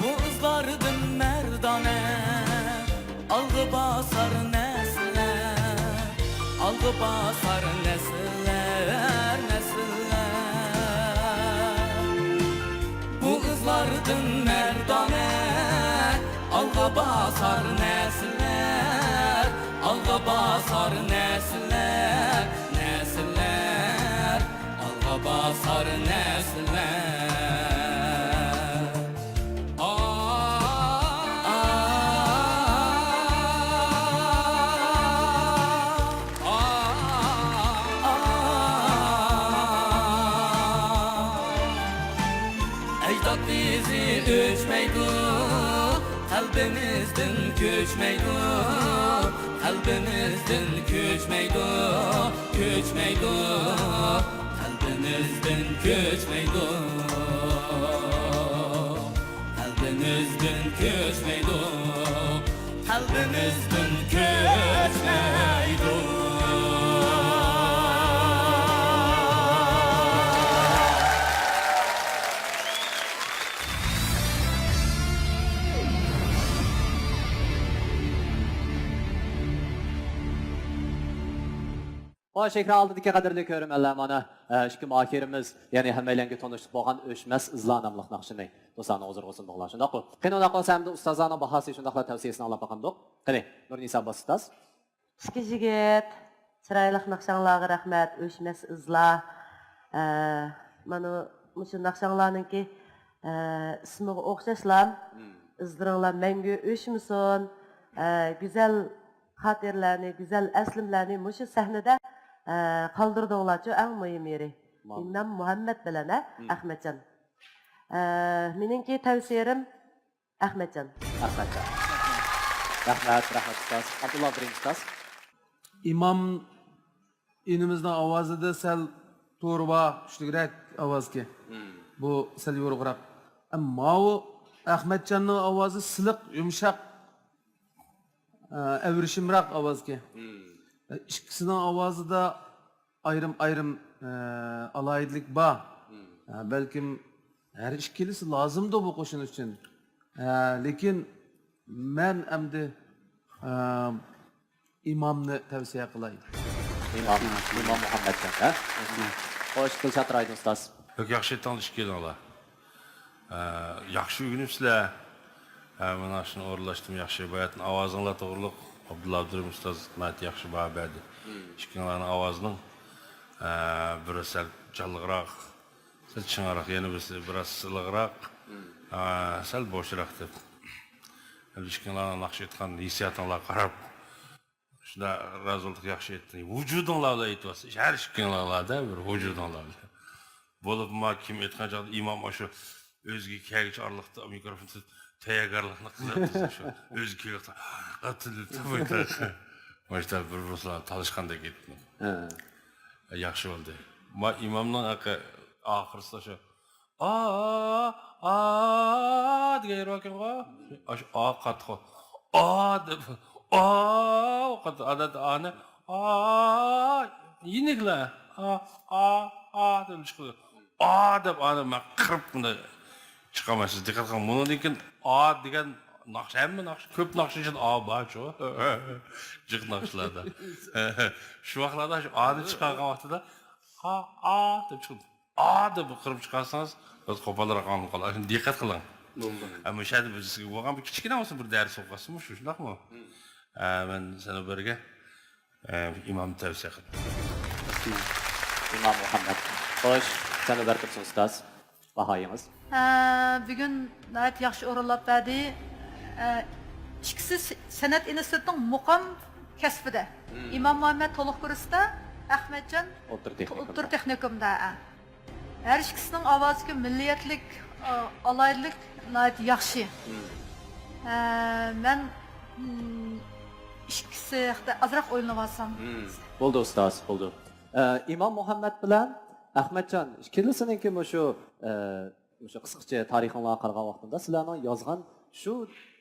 Bu ızlardım merdane, algı basar nesler, algı basar nesler, nesler. Bu ızlardım merdane, algı basar nesler, algı basar nesler, nesler, algı basar nesler. Ecdat bizi ölçmeydi, kalbimizden göçmeydi, kalbimizden göçmeydi, göçmeydi, kalbimizden göçmeydi, kalbimizden göçmeydi, kalbimizden göçmeydi. O şekilde aldıdaki kadarıyla görürüm mana şu mahirimiz yani hemmeylenge tanıştık boğan öşmez ızlanamlık nakşını dostlarına huzur olsun doğular şundak bu. Kene ona kalsam da ustazlarına bahası şundakla tavsiyesini alıp bakalım. Kene Nur Nisa basıtaz. Ішкі жігіт, чырайлық нақшаңлағы рахмет, өшмес ызла. Мана мұшы нақшаңларныңки ismiga o'xshashlar, izdiringlar mangu o'shmasin. Go'zal xotirlarni, go'zal aslimlarni mushu sahnada qoldirdinglar-chu, eng muhim yeri. Men Muhammad bilan Ahmadjon. Meningki tavsiyam Ahmadjon. Ahmadjon. Rahmat ustaz. Abdullah birinchi ustaz. İmam inimizning ovozida sal to'rva kuchliroq ovozga. Bu sal yo'g'roq. Ammo u Ahmadjonning ovozi siliq, yumshoq, avrishimroq ovozga. İkisining ovozida ayrim alayidlik bor. Balkim her ikkilisi lozimdir bu qo'shin uchun. Lekin men endi imomni tavsiya qilay. İmam Muhammedjon, ha? Xo'sh, Dilshod Raydin ustaz. Çok yaxshi tanışık edinglar. Yaxshi o'rganibsizlar. Mana shuni o'rlashdim, yaxshi bayatni ovozinglar to'g'riliq. Abdulla Abdurim ustaz mat yaxshi baho berdi. Ikkingilarning ovozining biri sal jalliqroq, sal ching'aroq, yana birisi biroz siliqroq, sal bo'shroq deb. Ikkingilarning naqsh etgan hissiyotinglar qarab shunda razılıq yaxshi etdi. Vujudinglarni aytyapsiz. Har ikkinglarda bir vujudinglar. Bo'lib ma kim aytgan joyda imom shu o'ziga kelgich orliqda mikrofonni tayyorgarlikni qiladi shu. O'ziga kelgich atildi. Mana bir ruslar talishganda ketdi. Yaxshi bo'ldi. Ma imomning oxirida shu degan ekan-ku. Shu qattiq. Deb qat adat ana yeniklar deb chiqdi. Deb ana men qirib bunday chiqamaysiz. Diqqat qiling. Bundan keyin degan naqsh hamma naqsh ko'p naqsh uchun bor-ku. Jiq naqshlarda. Shu vaqtlarda shu deb chiqargan vaqtida deb chiqdi. Deb qirib chiqarsangiz biz qo'polroq olib qoladi. Diqqat qiling. Ama şahidi bizga bo'lgan bir kichkina bo'lsa bir dars o'qasizmi, shundaqmi? Men sana birga imom tavsiya qilaman. İmam Muhammed. Xo'sh, Sanobar Tursun ustoz. Bahoyingiz. Bugun nihoyat yaxshi o'rinlab berdi. İkisi san'at institutining muqam kasbida. İmam Muhammed to'liq kursda, Ahmedjon o'tir texnikumda. Her ikisining ovoziga milliyatlik, alaylik nihoyat yaxshi. Men ikisi haqida azroq o'ylanib olsam. Bo'ldi ustoz, bo'ldi. İmam Muhammed bilan Ahmedjon, ikkilasiningki shu qisqacha tarixinglarni qaragan vaqtida sizlarning yozgan shu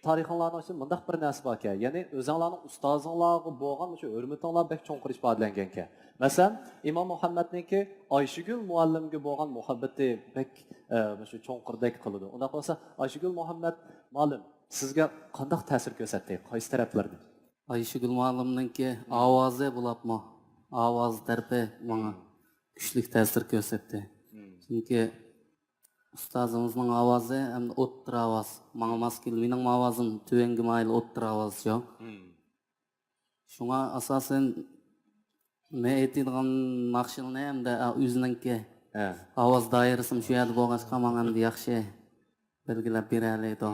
tarixinglarning uchun mundaq bir narsa bor ekan. Ya'ni o'zinglarning ustozinglarga bo'lgan shu hurmatinglar bek cho'nqir ifodalangan ekan. Masalan, İmam Muhammedniki Ayshigul muallimga bo'lgan muhabbati bek shu cho'nqirdek qiladi. Unda bo'lsa Ayshigul Muhammed muallim sizga qanday ta'sir ko'rsatdi? Qaysi taraflardan? Ayshigul muallimninki ovozi bo'libmi? Ovoz tarafı menga kuchli ta'sir ko'rsatdi. Chunki ustozimizning ovozi ham o'ttir ovoz. Menga mos kelmaydi. Mening ovozim tuvengi mayli o'ttir ovoz yo'q. Shunga asosan men aytadigan maqsadni hamda o'zininki ovoz doirasini shu yerda bo'lg'achqa menga ham yaxshi belgilab beradi.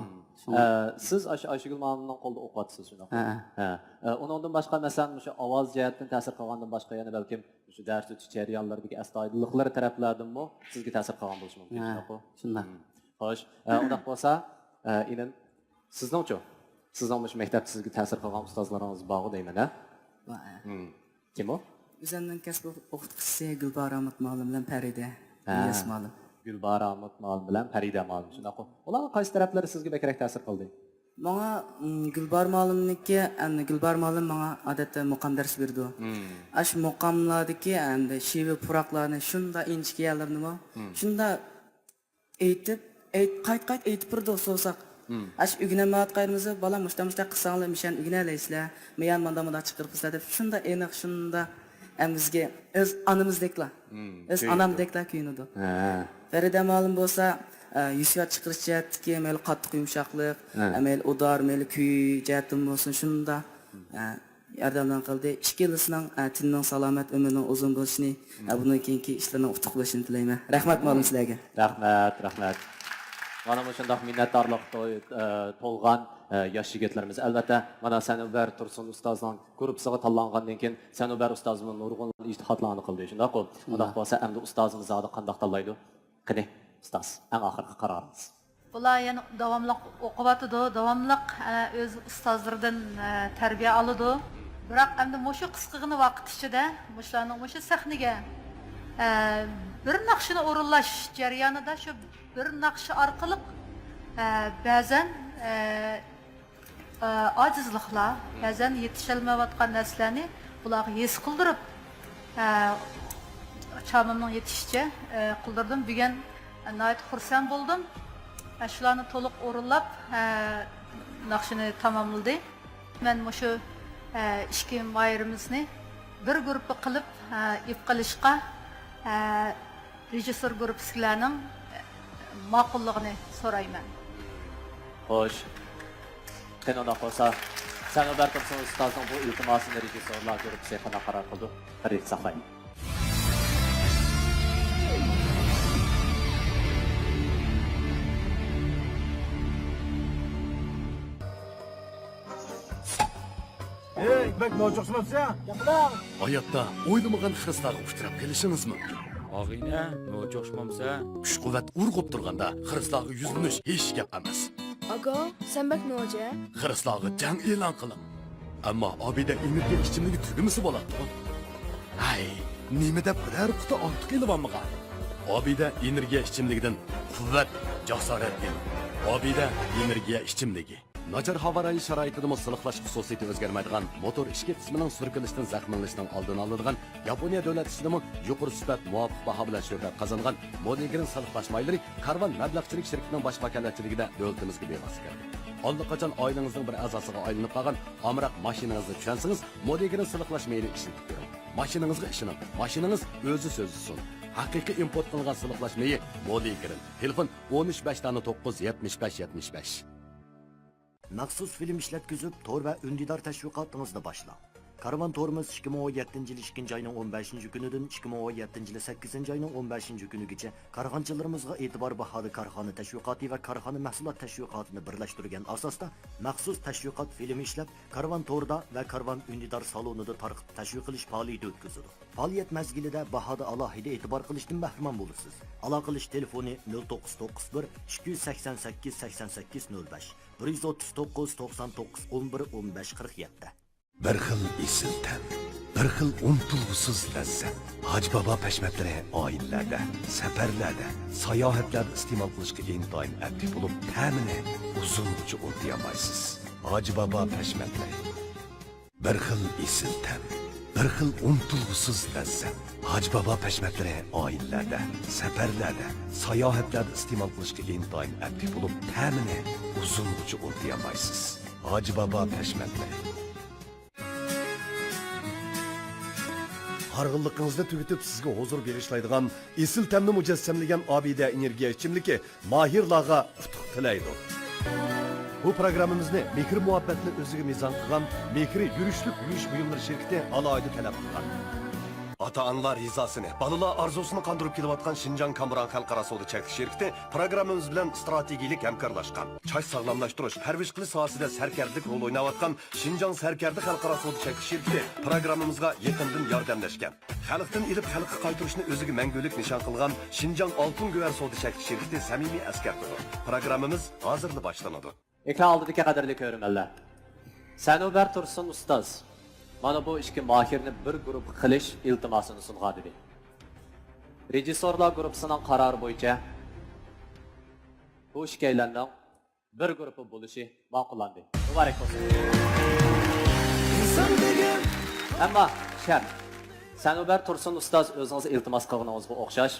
Siz Ayshigul muallimning qo'lida o'qiyapsiz shunaqa. Undan boshqa masalan shu ovoz jihatdan ta'sir qilgandan boshqa yana balkim shu dars o'tish jarayonlaridagi astoydilliklar taraflardanmi sizga ta'sir qilgan bo'lishi mumkin, shunaqa. Shunday. Xo'sh, undaq bo'lsa, inan sizningchi sizning shu maktabda sizga ta'sir qilgan ustozlaringiz bormi deyman, ha? Kim u? O'zimning kasb o'qituvchisi Gulbar Ahmad muallim bilan Farida Ilyas muallim. Gulbar Ahmad muallim bilan Farida muallim shunaqa. Ularning qaysi taraflari sizga bekrak ta'sir qildi? Menga Gulbar muallimniki, endi Gulbar muallim menga odatda muqam dars berdi. Ash muqamlardagi endi shivi puroqlarni shunda inchki yerlarini shunda aytib, qayt aytib turdi so'saq. Ash o'g'namat qayrimizni bola mushtamishda qilsanglar mishan o'g'nalaysizlar. Men manda chiqiribsizlar deb shunda aniq shunda bizga o'z onamizdeklar. O'z onamdeklar kuyinadi. Farida muallim bo'lsa yusiyat chiqirish jihatdagi mel qattiq yumshoqlik, mel udar, mel kuy jihatdan bo'lsin shunda yordamdan qildi. Ikkilisining tinning salomat umrining uzun bo'lishini, bundan keyingi ishlarning utuq bo'lishini tilayman. Rahmat muallim sizlarga. Rahmat. Mana shunday minnatdorlik to'lgan yosh yigitlarimiz. Albatta, mana Sanobar Tursun ustozning guruhiga tanlangandan keyin Sanobar ustozimiz nurg'un ijtihodlarni qildi. Shundaq-ku. Undaq bo'lsa, endi ustozimiz zodi qanday tanlaydi? Qani, ustoz, eng oxirgi qaroringiz. Bular yana davomli o'qiyotdi, davomli o'z ustozlaridan tarbiya oladi. Biroq endi shu qisqagina vaqt ichida mushlarning shu sahnaga bir naqshini o'rinlash jarayonida shu bir naqshi orqali ba'zan ojizliklar, ba'zan yetisholmayotgan narsalarni bularga his qildirib chamimning yetishicha qildirdim. Bugun nihoyat xursand bo'ldim. Shularni to'liq o'rinlab naqshini tamomladi. Men shu ikki mayirimizni bir guruhga qilib ip qilishga rejissor guruhlarning ma'qulligini so'rayman. Xo'sh. Qanday bo'lsa, Sanobar Tursun ustozning bu iltimosini rejissorlar guruhi qanday qaror qildi? Xarid saqlayman. Bek no'choqsizmisiz? Gapiring. Hayotda o'ylamagan xiristlarga uchrab kelishingiz mumkin. Og'ayna, no'choqmamsa, Kuch-quvvat urg'ib turganda xiristlarga yuzlanish hech gap emas. Aga, sen bek no'ja? Xiristlarga jang e'lon qiling. Ammo Obida energiya ichimligi tugamisi bo'ladi. Hay, nima deb biror quti ortiq elvanmagan. Obida energiya ichimligidan quvvat, jasorat keladi. Obida energiya ichimligi. Nachar havo rayi sharoitida siliqlash xususiyati o'zgarmaydigan motor ishki qismining surkilishidan zaxmlanishning oldini oladigan Yaponiya davlat ishidimi yuqori sifat muvofiq baho bilan shuhrat qozongan Modigrin siliqlash maylari Karvan mablag'chilik shirkatining bosh vakolatchiligida davlatimizga bevosita kirdi. Allaqachon oilangizning bir a'zosiga aylanib qolgan amroq mashinangizni tushunsangiz Modigrin siliqlash mayli ishlatib ko'ring. Mashinangizga ishoning. Mashinangiz o'zi so'zsiz. Haqiqiy import qilingan siliqlash mayi Modigrin. Telefon 13 Maxsus film işletkizib, tor ve ündidar təşviqatınızda başlang. Karvan torumuz 2017 yılı 2. ayının 15. günüdün 2017 yılı 8. ayının 15. günügacha karxanchilarimizga e'tibor bahodi korxona tashviqoti va korxona mahsulot tashviqotini birlashtirgan asosda maxsus tashviqot filmi ishlab, Karvan torda va Karvan Undidor salonida tarqatib tashviq qilish faoliyati o'tkazildi. Faoliyat mazgilida bahoda alohida e'tibor qilishdan mahrum bo'lasiz. Aloqa qilish telefoni 0991 288 88 05 139 99 11 15 47. Bir xil esil tan, bir xil unutilg'usiz lazzat. Hoji bobo pashmatlari oilalarda, safarlarda, sayohatlarda iste'mol qilishga intoyin aktiv bo'lib, ta'mini uzungacha unutmaysiz. Hoji bobo pashmatlari. Bir xil esil tan, bir xil unutilg'usiz lazzat. Hoji bobo pashmatlari oilalarda, safarlarda, sayohatlarda iste'mol qilishga intoyin aktiv bo'lib, ta'mini uzungacha unutmaysiz. Hoji bobo pashmatlari. Harg'inligingizni tugitib sizga huzur berishlaydigan esil ta'mni mujassamlagan Abida energiya ichimligi Mahirlarga utuq tilaydi. Bu programmamizni mehr muhabbatni o'ziga mezon qilgan Mehri yurishlik yurish buyumlari shirkati alohida talab qilgan. Ata-onalar rizasini, balalar arzusini qandirib kelayotgan Şinjan Kamuran Xalqaro savdo cheklanish shirkati programmamiz bilan strategik hamkorlashgan. Choy sog'lomlashtirish, parvarish qilish sohasida sarkarlik rol o'ynayotgan Şinjan Sarkardi Xalqaro savdo cheklanish shirkati programmamizga yaqindan yordamlashgan. Xalqdan ilib xalqqa qaytirishni o'ziga mangulik nishon qilgan Şinjan Oltin Go'var savdo cheklanish shirkati samimiy askardir. Programmamiz hozirda boshlanadi. Ekran oldidagi qadrli ko'rmanlar. Sanobar Tursun ustoz mana bu ishga mohirni bir guruh qilish iltimosini sungan edi. Rejissorlar guruhining qarori bo'yicha bu ishkaylarning bir guruhi bo'lishi ma'qullandi. Muborak bo'lsin. Ammo shart Sanobar Tursun ustoz o'zingiz iltimos qilganingizga o'xshash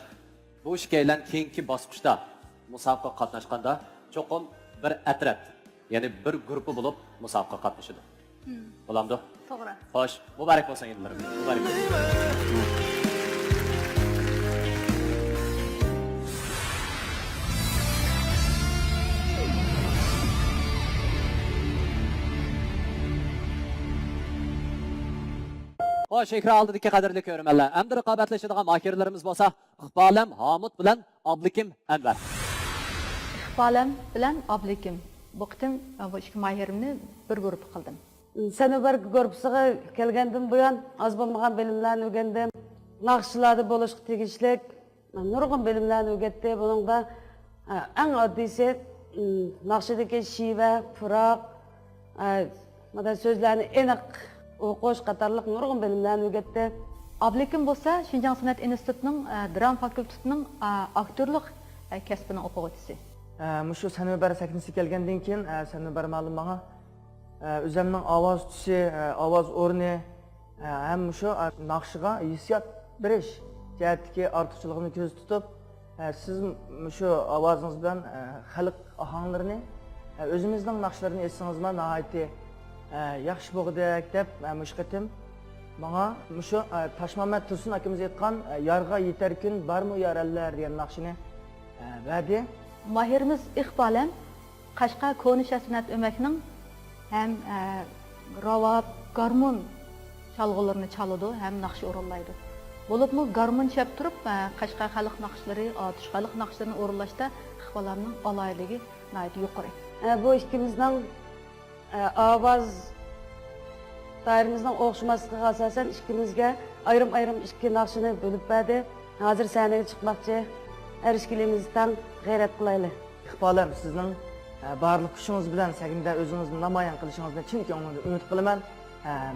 bu ishkaylar keyingi bosqichda musobaqa qatnashganda cho'qim bir atraf, ya'ni bir guruhi bo'lib musobaqa qatnashadi. Bo'lamdi? To'g'ri. Xo'sh, muborak bo'lsin yillar. Muborak bo'lsin. Xo'sh, ekran oldidagi qadrli ko'rmanlar, endi raqobatlashadigan mahirlarimiz bo'lsa, Iqbolam Hamid bilan Oblikim Anvar. Iqbolam bilan Oblikim. Bu qitim bu ikki mahirimni bir guruh qildim. Sanobar guruhiga kelgandan buyon az bo'lmagan bilimlarni o'rgandim. Naqshlarda bo'lishga tegishlik nurg'un bilimlarni o'rgatdi. Buningda eng oddiysi naqshidagi shiva, puroq, mana so'zlarni aniq o'qish qatorliq nurg'un bilimlarni o'rgatdi. Oblikim bo'lsa, Şinjan San'at institutining dram fakultetining aktyorlik kasbining o'quvchisi. Mushu Sanobar saknisi kelgandan keyin Sanobar ma'lum menga o'zimning ovoz tusi, ovoz o'rni ham mushu naqshiga hissiyot berish jihatdagi ortiqchiligini ko'z tutib, siz mushu ovozingiz bilan xalq ohanglarini o'zimizning naqshlarini aytsangiz nihoyatda yaxshi bo'lgudek deb mushu qitim menga mushu Toshmamat Tursun akamiz aytgan "Yarga yetar kun barmi yarallar" degan naqshini berdi. Mahirimiz Iqbolam Qashqar Ko'nisha san'at o'makning hem ravab, garmon çalgılarını çalıdı, hem nakşı orullaydı. Bolup mu garmon çep turup, Qashqar xalq naqshlari, Atish xalq naqshlarini orullaşda Iqbolamning alayligi nayt yuqori. Bu ikkimizning ovoz tayrimizning o'xshamasligiga asosan ikkimizga ayrim ikki naqshini bo'lib berdi. Hozir sahnaga chiqmoqchi. Her ishkilimizdan g'ayrat qilaylik. Iqbolam sizning barliq kuchingiz bilan saginda o'zingizni namoyon qilishingizni chin ko'nglimdan umid qilaman.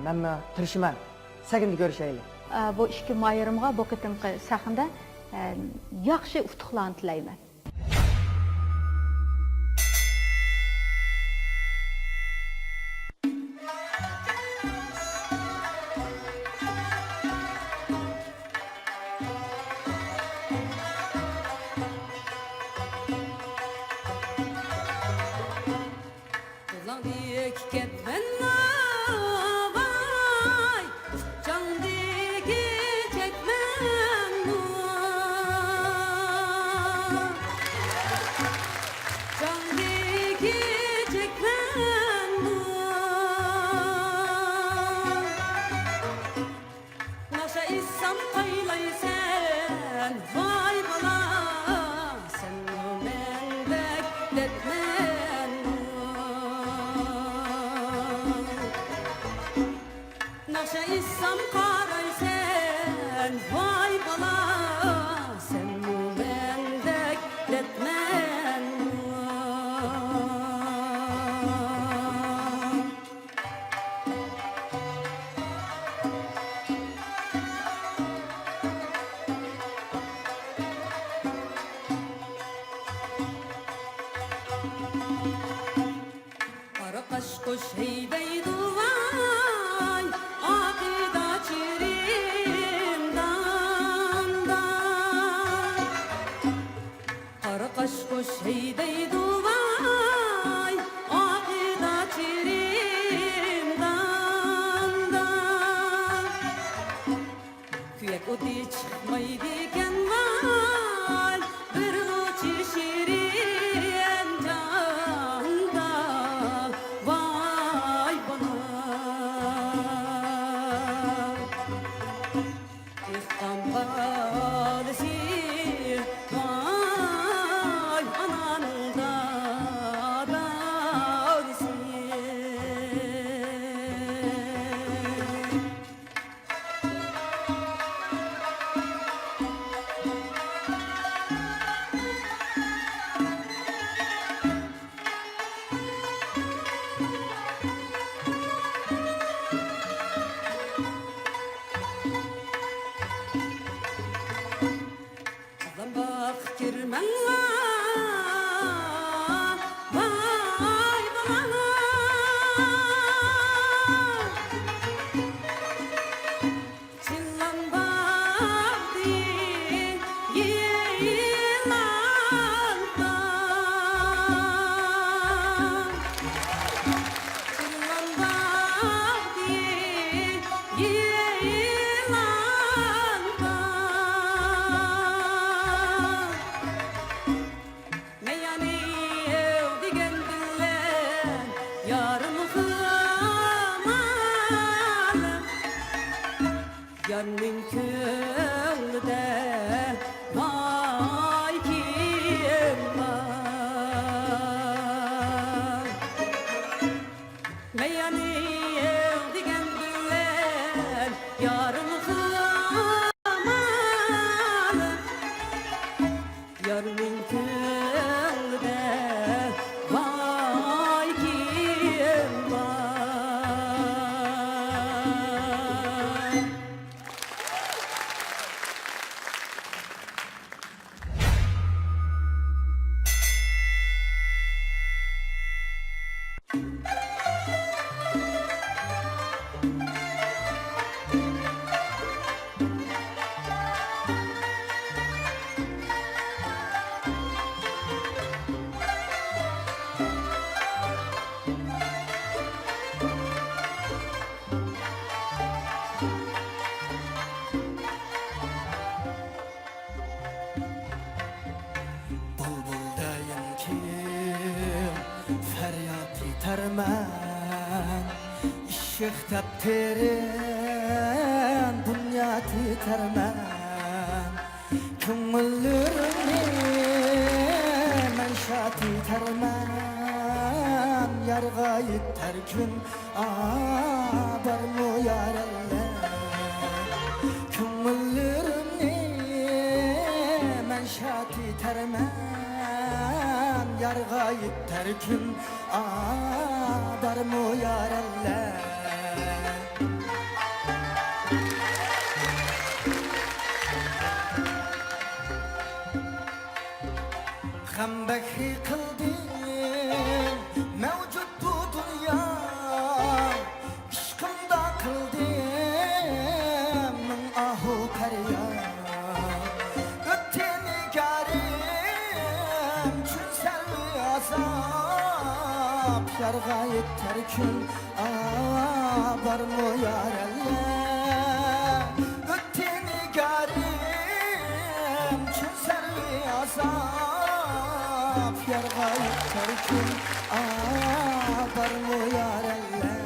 Men tirishiman. Saginda ko'rishaylik. Bu ikki mahirimga bu qitimqi sahnada yaxshi utuqlarni tilayman. Şeydeydi vay akıda çirim dandan Küyek oti çıkmaydı iken vay bir uçu şirin canda Vay bana İstanbul'si vay ananın darisi Zambak kirmen vay bana Çinlan bakti yılan Çinlan bakti yılan Meyane digen billen yarım hımalım Yarın kölde vay kim var Meyane digen billen yarım hımalım Yarın kölde vay kim var Bulbuldayım kim feryat yetermen Işık teptiren dünya titermen Köngüllerimi menşat yetermen Yarga yeter gün var mı yareller Köngüllerimi menşat yetermen Yarga yeter gün var mı yareller Gambekhi kıldın mevcut bu dünya Işkımda kıldım min ahu karya Ötteni garim çünsel azap Yarga yeter gün var mı yareller Ötteni garim çünsel azap Yarga yeter gün var mı yareller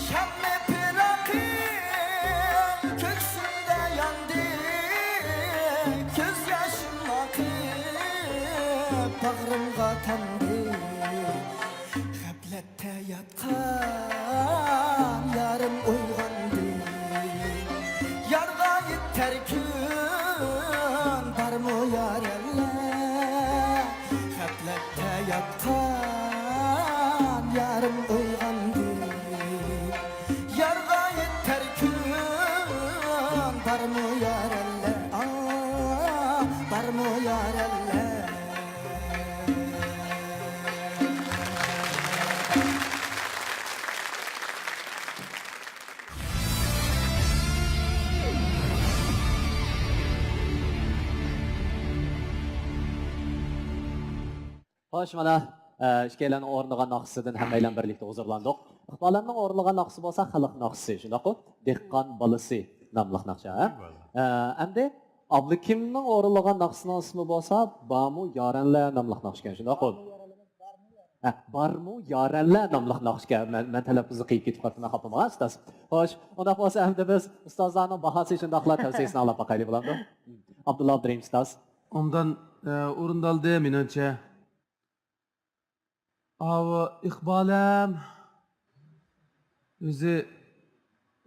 Şamme pirakın köksünde yandı Göz yaşım akıp bağrımga tamdı Gaflette yatkan yarım uyg'ondi Yarga yeter kun barmu yareller Gaflette yatkan yarım uyg'ondi Yarga yeter Xo'sh, mana ikkalanning o'rnigan naqsidan hammaylar birlikda huzurlandik. Iqbolamning o'rnigan naqsi bo'lsa xalq naqsi, shundaqmi? Dehqon balasi nomli naqsha. Endi Ablikimning o'rnigan naqsining ismi bo'lsa, Bamu Yaranlar nomli naqshgan, shundaqmi? Barmu Yaranlar nomli naqshga men talaffuzni qilib ketib qoldim, xapama ustoz. Xo'sh, unda bo'lsa hamda biz ustozlarning bahasi shundaqlar tavsiyasini olib boqaylik bo'lamdi. Abdulla Abdurim ustoz. Ondan o'rindaldi menimcha. Ava Iqbolam o'zi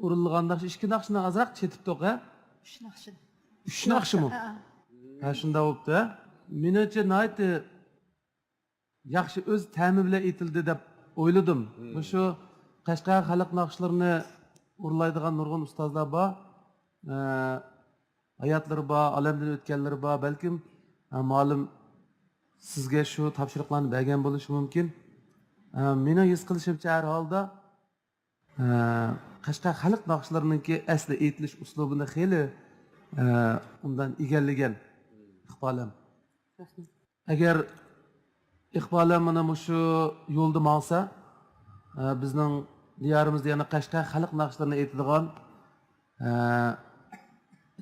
urilgan naqsh ikki naqshni azroq chetibdiq, ha? 3 naqshi. 3 naqshimi? Ha, shunda bo'pti. Menimcha nayt yaxshi o'z ta'mi bilan aytildi deb o'yladim. Shu Qashqar xalq naqshlarini urlaydigan nurg'un ustozlar bor. Hayotlari bor, olamdan o'tganlari bor. Balkim ma'lum sizga shu topshiriqlarni bergan bo'lishi mumkin. Meni his qilishimcha har holda Qashqar xalq naqshlarininki asli aytilish uslubini xeyli undan egallagan Iqbolam. Agar Iqbolam mana shu yo'lda mangsa, bizning diyorimizda yana Qashqar xalq naqshlarini aytadigan,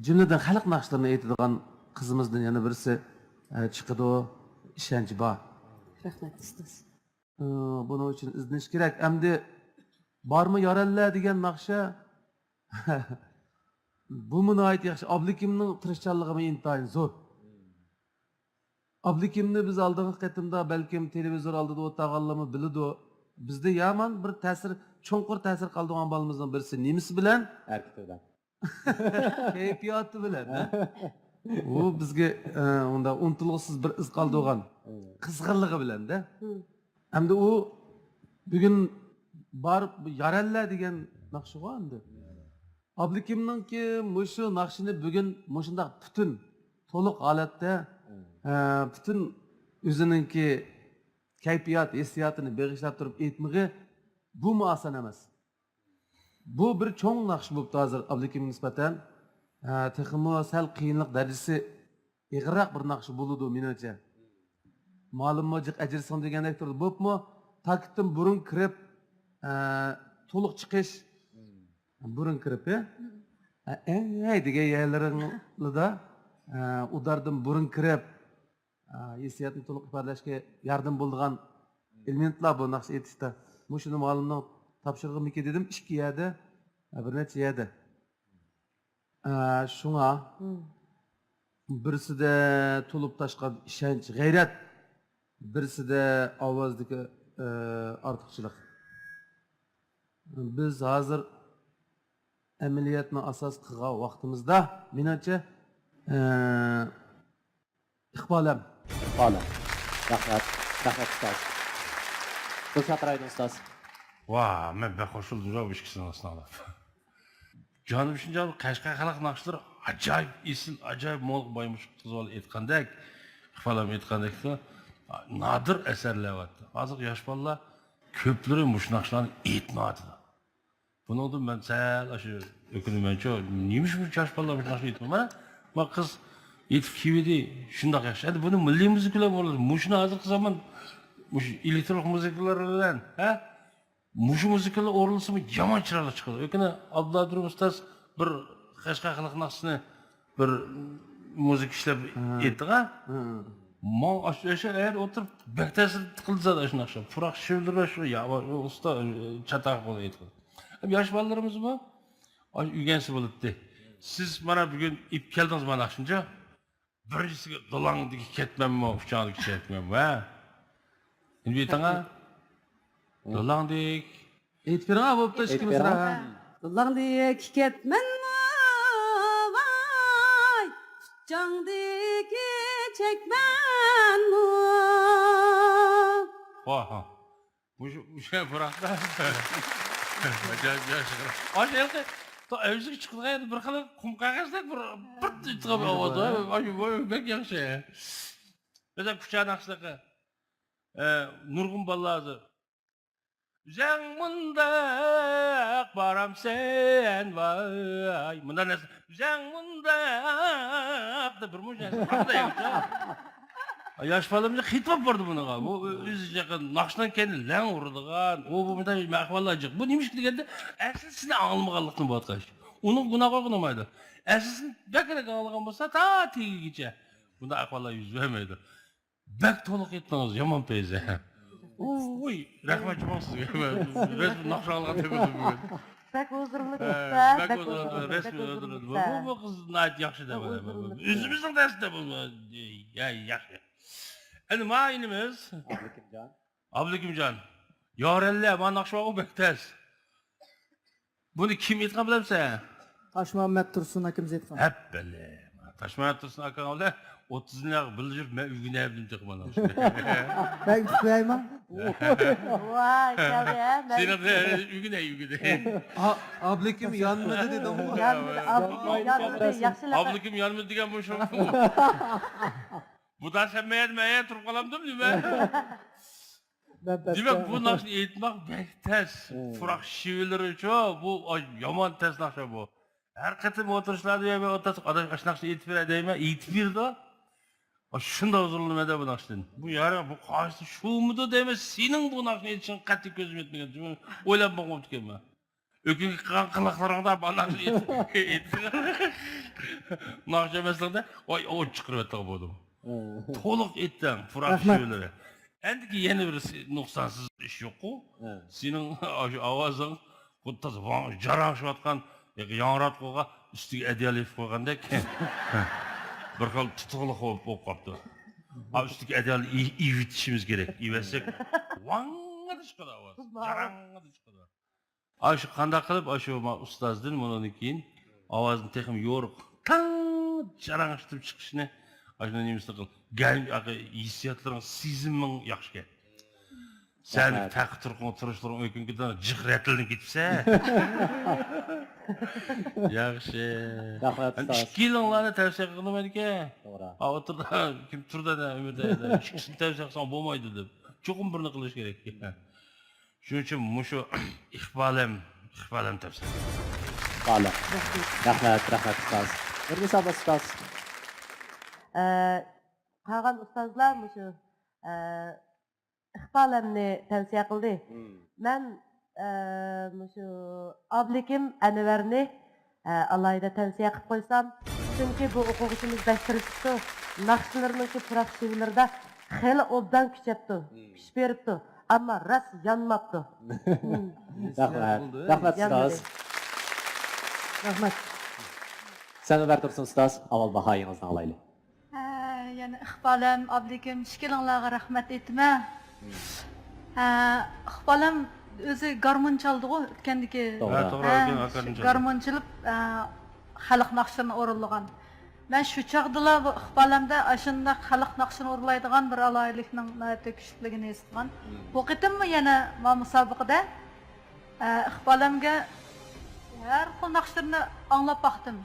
jumladan xalq naqshlarini aytadigan qizimizdan yana birisi chiqadi, ishonch bor. Rahmat ustoz. Buning uchun izlanish kerak. Endi bormi Yaranlar degan naqsha bu munoyat yaxshi. Ablikimning tirishchanligi intayin zo'r. Ablikimni biz oldingi qatimda balkim televizor oldida o'tganlarni biladi. Bizda yaman bir ta'sir, cho'nqur ta'sir qoldigan bolamizning birisi nemisi bilan? Erkaklar. Kayfiyati bilan. U bizga unda unutilg'isiz bir iz qoldigan qizg'inligi bilan-da. Hamda u bugun bor Yaranlar degan naqshi bor endi. Ablikimninki mushu naqshini bugun mushundaq butun to'liq holatda butun o'zininki kayfiyat, hissiyotini bag'ishlab turib aytmig'i bu muasan emas. Bu bir cho'ng naqsh bo'libdi hozir Ablikimga nisbatan. Texmo sal qiyinlik darajasi ig'roq bir naqsh bo'ladi menimcha. Ma'lummi jiq ajrsin degandek turdi. Bo'pmi? Ta'kiddan burun kirib to'liq chiqish burun kirib, degan yerlarida ulardan burun kirib hissiyotni to'liq ifodalashga yordam bo'ladigan elementlar bu naqsh aytishda. Shuni ma'lumning topshirig'imiki dedim, 2 yerda, bir necha yerda. Shunga birisida to'lib tashqan ishonch, g'ayrat, birisida ovozdagi ortiqchilik. Biz hozir amaliyotni asos qilgan vaqtimizda menimcha Iqbolam. Rahmat ustoz. Ko'rsatmaydi ustoz. Va, men baxo'shildim bu ikkisini asnoda. Jonim shunchalik Qashqar xalq naqshlari ajoyib esil, ajoyib mo'l boymush qizlar aytgandek, Iqbolam aytgandek, nadir asarlar bor. Hozir yosh bolalar ko'plari mush naqshlarni aytmaydi. Bundan men sal shu o'kinmancha, nima shu yosh bolalar mush naqshni aytmaydi? Men qiz aytib keldi, shundoq yaxshi. Endi buni milliy muzikalar bo'ladi. Mushni hozirgi zamon mush elektron muzikalar bilan, mush muzikalar o'rnilsa yomon chiroyli chiqadi. O'kina Abdulla Abdurim ustoz bir Qashqar xalq naqshini bir muzik ishlab aytdi-a? Men o'sha eğer o'tirib baktasir qilsa shu naqsha. Puroq shivdira shu usta chataq bo'lib aytdi. Yosh bolalarimiz bu uygansi bo'libdi. Siz mana bugun ip keldingiz mana shuncha. Birinchisiga do'langdagi ketmanmi, uchandagi ketmanmi, ha? Endi aytanga do'langdik. Aytib bering, bo'pti, ishkimiz ra. Do'langdik ketman voy, uchandagi chekmanmi. Ha. Bu şey bıraktı. Acayip yaşlı. Acayip. Ta evsiz çıktığı bir kala kum kağızda bir tıkabı oldu. Acayip bek yaxşı. Mesela kucağın aksıkı. Nurgun balladı. Sen mundak baram sen vay. Bundan ne? Sen mundak da bir mucize. Yaş balamda hitap vardı buna. Bu öz yakın nakşdan kendi lan vurduğan. O bu da mahvalacak. Bu neymiş ki degende əsasını anlamaganlıkны bu atkaş. Onun buna koyulmaydı. Əsasını bekere kalgan bolsa ta tegi geçe. Bunda akvalla yüz vermeydi. Bek toluk etmeniz yaman teyze. Oy, rahmet olsun. Resmi nakşa algan tepedim bugün. Bek huzurlu Bek geçse, huzurlu, resmi huzurlu. Bu kız nayet yakşı da böyle. Üzümüzün dersi de bu. Ya yakşı. Endi ma inimiz. Ablikimjon. Ablikimjon. Yorelle, bana nakşa o bek tez. Bunu kim etken bilemse? Taş Muhammed Tursun akimiz etkan. Hep böyle. Taşmaya Tursun akan öyle 30 lira bildir ben ügüne evdim tek bana. Ben tutmayayım. Vay geldi ya. Senin de ügüne. Ablikim yanmadı dedi ama. Yanmadı, yaxşılıq. Ablikim yanmadı diyen bu şu. Bu da sen meğer turup kalamdım değil mi? Demek bu nakşını eğitmek pek tez. Fırak şiirleri çoğu, bu yaman tez nakşı bu. Her kıtım oturuşlarda ya ben otursun, adam kaç nakşını eğitip vereyim, eğitip verdi. Şunda huzurlu ede bu nakşını. Bu yarın bu karşı şu mudu demez, senin bu nakşını eğitişin katı gözüm etmegen. Oylap bakmam tükenme. Ökün kankılaklarında bana nakşını eğitip nakşı meselede, o çıkır ettik buldum. Toluk ettim, fırak şiirleri. Endiki yeni bir noksansız iş yok ku. Senin avazın kuttas jarangışıp atkan yanrat koyga üstüge ediyalif koygandek bir kal tutuqlıq olup kaptı. Abi üstüge ediyal ivitişimiz gerek. İvetsek vanga da çıkıdı avaz. Jaranga da çıkıdı. Aşı kanda kılıp aşı ustazdın bunun keyin avazın tekim yoruk. Jarangıştırıp çıkışını aşına nemesini kıl. Hissiyatların sizimmin yaxşı gel. Sen takı turqun turuşturun öykün gidan jıqretilin gitse. Yaxşı. Rahmet. 2 yıllarını tavsiye qildim ekan. To'g'ri. O'tirda kim turda da umrda ikisini tavsiye qilsam bo'lmaydi deb. Cho'qim birini qilish kerak. Shuning uchun mushu iqbalim tavsiye. Iqbalim. Rahmat ustoz. Bir misol ustoz. Qolgan ustozlar mushu iqbalimni tavsiya qildi. Men mushu Ablikim Anvarni alayda tavsiya qilib qo'ysam, chunki bu o'quvchimiz bashtirishdi. Naqshlarniki puraq shivlarda xeli obdan kuchapti, kuch beribdi, ammo ras yanmabdi. Rahmat ustoz. Rahmat. Sen ver tursun ustoz, avval bahoyingizni olaylik. Yani iqbalim, Ablikim, shikilinglarga rahmat etma. Iqbalim o'zi garmon chaldi-ku, o'tgandiki. To'g'ri, garmon chalib xalq naqshini o'rinlagan. Men shu chaqdala bu iqbalimda ashunda xalq naqshini o'rinlaydigan bir alaylikning nayta kuchligini eshitgan. Bu qitimmi yana ma musobaqada iqbalimga har xil naqshlarni anglab baqdim.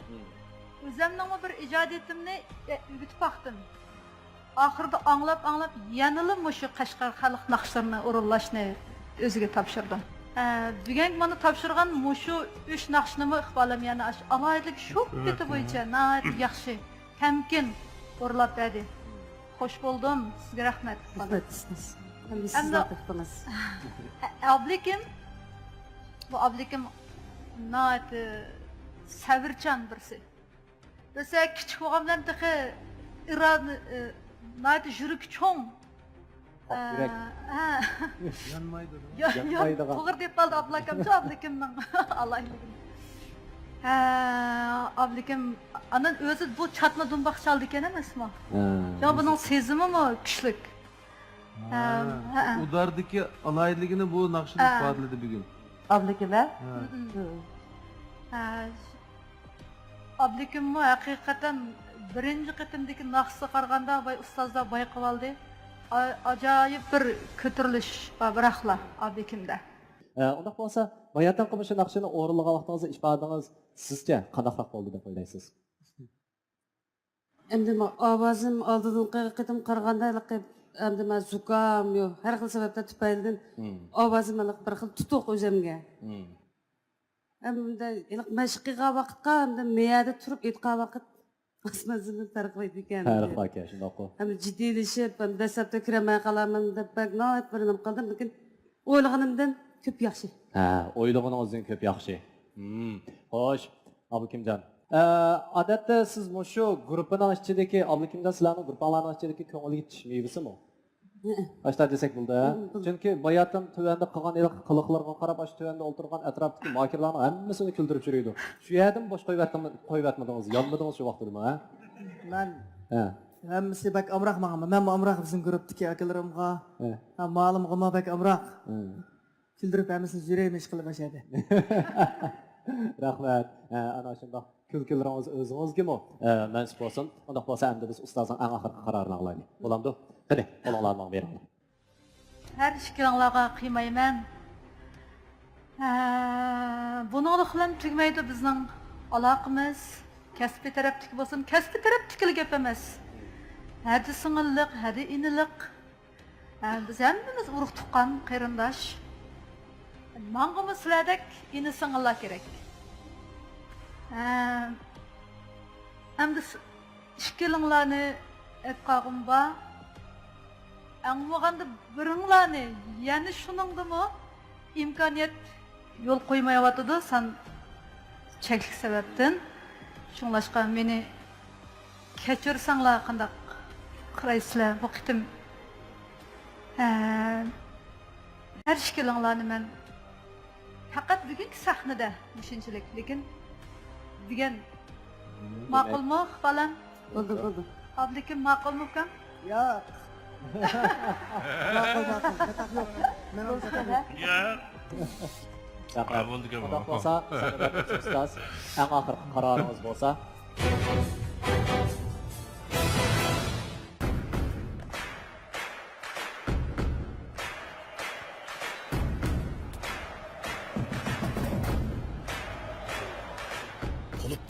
O'zimning bir ijodiyatimni o'rgatib baqdim. Oxirida anglab yanılı mushu Qashqar xalq naqshlarini o'rinlashni o'ziga topshirdim. Bugun mana topshirgan mushu 3 naqshnimi iqbalim yana alaylik shu keti bo'yicha nayt yaxshi, tamkin o'rlab berdi. Xo'sh bo'ldim. Sizga rahmat. Ablikim nayt sabrchan birisi. Mesela küçük oğamdan tıkı İran nayt jürük çoğun. Yürek. Yanmaydı. Yanmaydı. Toğır deyip kaldı Ablikim'den. Allah'ın. Ablikim, anan özü bu çatma dumbak çaldı eken emes mi? Ya bunun sezimi mi güçlük? Udardaki alayligini bu nakşını ifadaledi bugün. Ablikim'e? Ablikimmi hakikaten birinci qitimdeki naqsı qarganda bay ustozlar bayqab oldi. Acayip bir ko'tirilish biraqla Ablikimda. Undaq bo'lsa, bayatdan qilib shu naqshini o'rinlagan vaqtingizda ifodangiz sizcha qanaqroq bo'ldi deb o'ylaysiz? Endi ovozim oldingi qitim qaraganda endi men zukam yo har xil sabablar tufaylidan ovozim bir xil tutuq o'zimga. Endi mashqiga vaqtqa endi miyada turib aytgan vaqt Osmondan farqlaydi ekan. Farq bor ekan, shundoq qo. Hem ciddileşip, hem dastlabda kiremay qalaman deb bak navbat birinib qoldim, lekin o'ylaganimdan ko'p yaxshi. Ha, o'ylaganingizdan ko'p yaxshi. Xo'sh, Abdukimjon. Odatda siz shu gruppaning ichidagi Abdukimjon sizlarning gruppalarning ichidagi ko'ngil yetish mevasimi? Başta desek bo'ldi. Chunki bayatdan tuvanda qilgan qiliqlarga qarab, ash tuvanda o'tirgan atrofdagi makirlarning hammasini kuldirib yuriydi. Shu yerdan bosh qo'yvatmadingiz, yonmadingiz shu vaqtdami, ha? Men Ha. hammasi bak amroq mağam. Men amroq bizim grupdagi akalarimga, ma'lumga bak amroq. Kuldirib hammasini yuraymi ish qilib bashadi. Rahmat. Ana shundoq kulkilaringiz o'zingizgami? Mansub bo'lsin. Undaq bo'lsa endi biz ustozning eng oxirgi qarorini anglaylik. Bo'lamdi? Qani, qo'linglarni bering. Her işkilanlarga kıymayman. Bununla bilan tugmaydi bizning aloqamiz. Kasbi tarafdagi bo'lsin, kasbi tarafdagi gap emas. Hadi singillik, hadi inilik. Biz hammamiz urug' tuqqan qarindosh. Mang'imiz sizlardek ini singillar kerak. Endi ishkilinglarni aytqanim bor. Anlaganda biringlarni, yani shuningdimi imkoniyat yo'l qo'ymayotdi san cheklik sababdan. Shunlashqa meni kechirsanglar qanday qaraysizlar bu qitim. Her ishkilinglarni men faqat bugungi sahnada mushunchalik, lekin degan ma'qulmi falan? Bo'ldi. Abdukim ma'qulmi ukam? Yo'q. Ma'qul. Yo'q. Men Undaq bo'lsa, ustoz, eng oxirgi qaroringiz bo'lsa.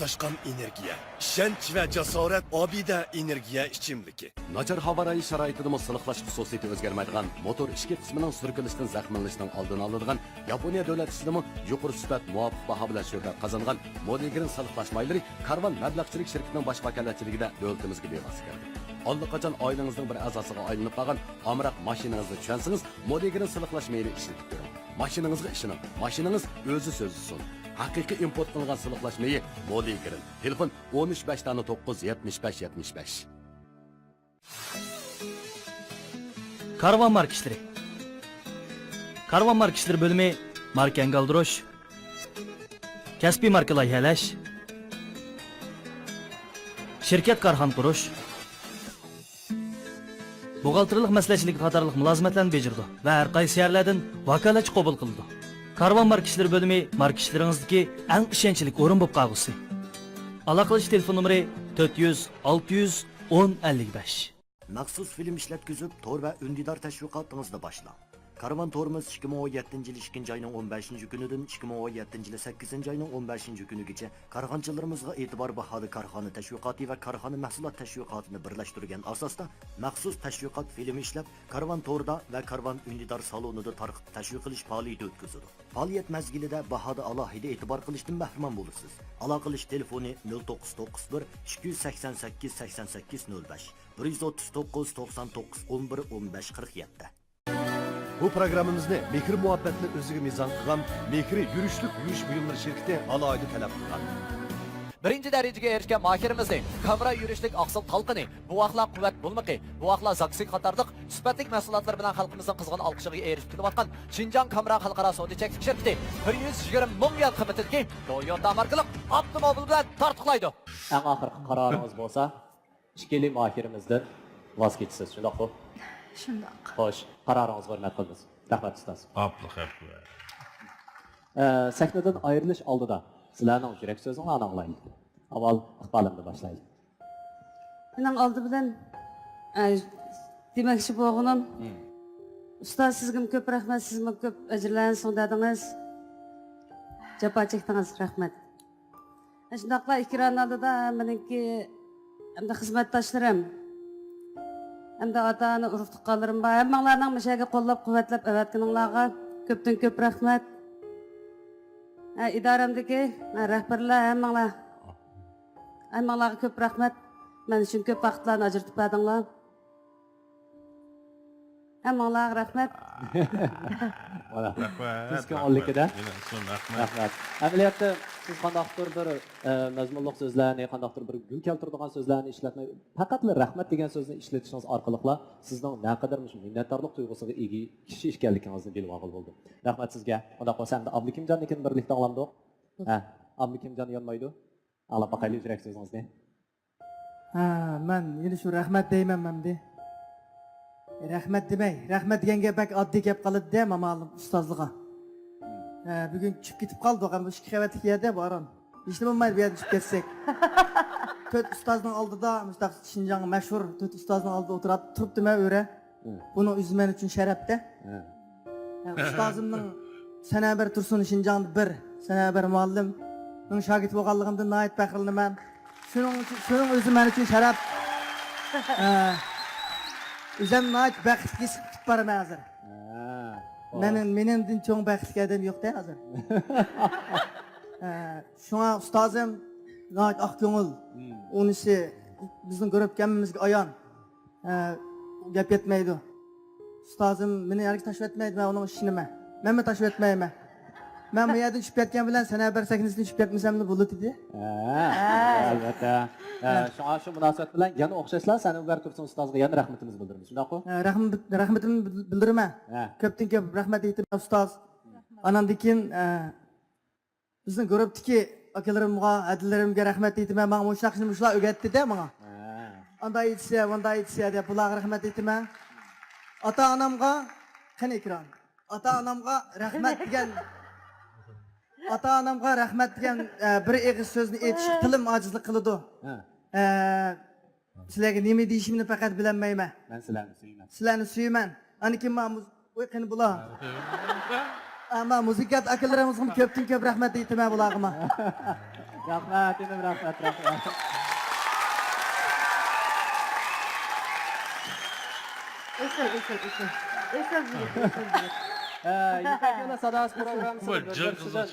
Taşqan energiya, ishonch va jasorat obida energiya ichimligi. Nachar havo rayi sharoitida siliqlash xususiyati o'zgarmaydigan motor ichki qismining surkilishidan zaxmlanishning oldini oladigan Yaponiya davlat ishidimi yuqori sifat muvofiq baho bilan shuhrat qozongan Modigrin siliqlash maylari Karvan mablag'chilik shirkatining bosh vakolatchiligida davlatimizga bevosita keldi. Allaqachon oilangizning bir a'zosiga aylanib qolgan amroq mashinangizni tushunsangiz, Modigrin siliqlash mayli ishlatib ko'ring. Mashinangizga ishoning. Mashinangiz o'zi so'zlisin. Haqiqiy import qilingan siliqlashmayı Modigrin. Telefon 13 Karvan marka işleri. Karvan marka işleri bölümü marka engaldırış, kasbi marka layihalash, şirket karxan qurush, buğaltırlıq məsləhətçilik qatarlıq mülazimatlarni bejirdi və hər qaysi yerlərdən vakalatchi qabul qildi. Karvan marka işleri bölümü marka işleringizdeki eng ishonchli o'rin bo'lib qolgusi. Aloqalash telefon nomeri 400 600 1055. Maxsus film ishlatkizib, tor va undidor tashviqotingizni boshlang. Karvan torimiz 2017 yil 2 oyning 15 kunidan 2017 yil 8 oyning 15 kunigacha korxonchilarimizga e'tibor bahoda korxona tashviqoti va korxona mahsulot tashviqotini birlashtirgan asosda maxsus tashviqot filmi ishlab, Karvan torda va Karvan undidor salonida tashviq qilish faoliyati o'tkazadi. Faoliyat mazgilida bahoda alohida e'tibor qilishdan mahrum bo'lasiz. Aloqalash telefoni 0991 288 88 05 139 99 11 15 47. Bu programımızda mehri muhabbetle özüge mizan kılan mehri yürüşlük yürüyüş buyumları şirketi alaydı talep kılan. Birinci derecege erişken mahirimizning kamera yurishlik aqsil talqini, bu vaqtlar quvvat bo'lmaqi, bu vaqtlar zaksi qatardiq, sifatlik mahsulotlar bilan xalqimizning qizg'in olqishiga erishib kelayotgan Xinjiang Kamera xalqaro savdo cheklik shirkati 120 ming yuan qiymatidagi Toyota markali avtomobil bilan tartiqlaydi. Eng oxirgi qaroringiz bo'lsa, ishkili mahirimizdan voz kechsiz, shundaqmi? Shundoq. Xo'sh, qaroringizni hurmat qilamiz. Rahmat ustoz. Abduxafu. Sahnadan ayrilish oldida sizlarning yurak so'zinglarni anglaylik. Avval iqbolimni boshlaylik. Mening oldi bilan demoqchi bo'lganim, ustoz sizga ko'p rahmat, sizga ko'p ajrlarni so'ndadingiz. Jafo chekdingiz, rahmat. Shundaqla ikkiron oldida meniki hamda xizmatdoshlarim, hamda ota-ona urug' tuqqanlarim bor. Hammanglarning mushaga qo'llab quvvatlab avatganinglarga ko'pdan ko'p rahmat. İdaramdaki rahbarlar hammanglarga ko'p rahmat. Men uchun ko'p vaqtlarni ajratib berdinglar. Hammalarga rahmat. Mana. Rahmat. Sizga onlikida. Rahmat. Rahmat. Amaliyotda siz qandaqdir bir mazmunli so'zlarni, qandaqdir bir gul keltiradigan so'zlarni ishlatmay, faqatla rahmat degan so'zni ishlatishingiz orqali sizning naqadar minnatdorlik tuyg'usiga ega kishi ekanligingizni bilib olgan bo'ldim. Rahmat sizga. Xudo qolsa endi Abdukimjonnikini birlikda anglamdik. Ha, Abdukimjon yonmaydi. Alloh baqayli yurak so'zingizni. Ha, men yana shu rahmat deyman mamdi. Rahmat demay, rahmat deganga bak oddiy gap qiladi-da, ma'lum ustozliga. Bugun tushib ketib qoldik, ham 2 qavatli yerda boram. Hech nima bo'lmaydi bu yerda tushib ketsak. 4 ustozning oldida, mustaq Shinjong mashhur 4 ustozning oldida o'tirib turibdi-ma o'ra. Buni o'zi men uchun sharafda. Ustozimning Sanabar Tursun Shinjongda bir Sanabar muallim, men shogird bo'lganligimdan nihoyat faxrlanaman. Shuning o'zi men uchun sharaf. O'zim nihoyat baxtga chiqib boraman hozir. Menimdan cho'ng baxtga odam yo'q-da hozir. Shunga ustozim nihoyat oq ko'ngil. Unisi bizning ko'ribganimizga ayon. Gap yetmaydi. Ustozim meni yargi tashib etmaydi, men uning ishini men tashib etmayman. Men bu yerdan tushib ketgan bilan sana bir saknisini tushib ketmasam bo'ladi edi. Albatta. Shu munosabat bilan yana o'xshashlar Sanobar Tursun ustozga yana rahmatimizni bildiramiz. Shundaqmi? Rahmatimni bildiraman. Ko'pdan ko'p rahmat aytaman ustoz. Anandan keyin bizni ko'ribdiki, akalarimga, adillarimga rahmat aytaman. Menga mushaqni mushlar o'rgatdi-da menga. Anday aytsa deb bularga rahmat aytaman. Ota-onamga qani ekran. Ota-onamga rahmat degan Ota-onamga rahmat degan bir eg'iz so'zni aytish tilim ojizlik qiladi. Sizlarga nima deyishimni faqat bilmayman. Men sizlarni suyman. Sizlarni suyman. Ani kim voy qani bular. Ammo muzikat akalarimizga ko'pdan ko'p rahmat aytaman bularga. Rahmat, endi rahmat. Yupak yo'li sadasi programmasining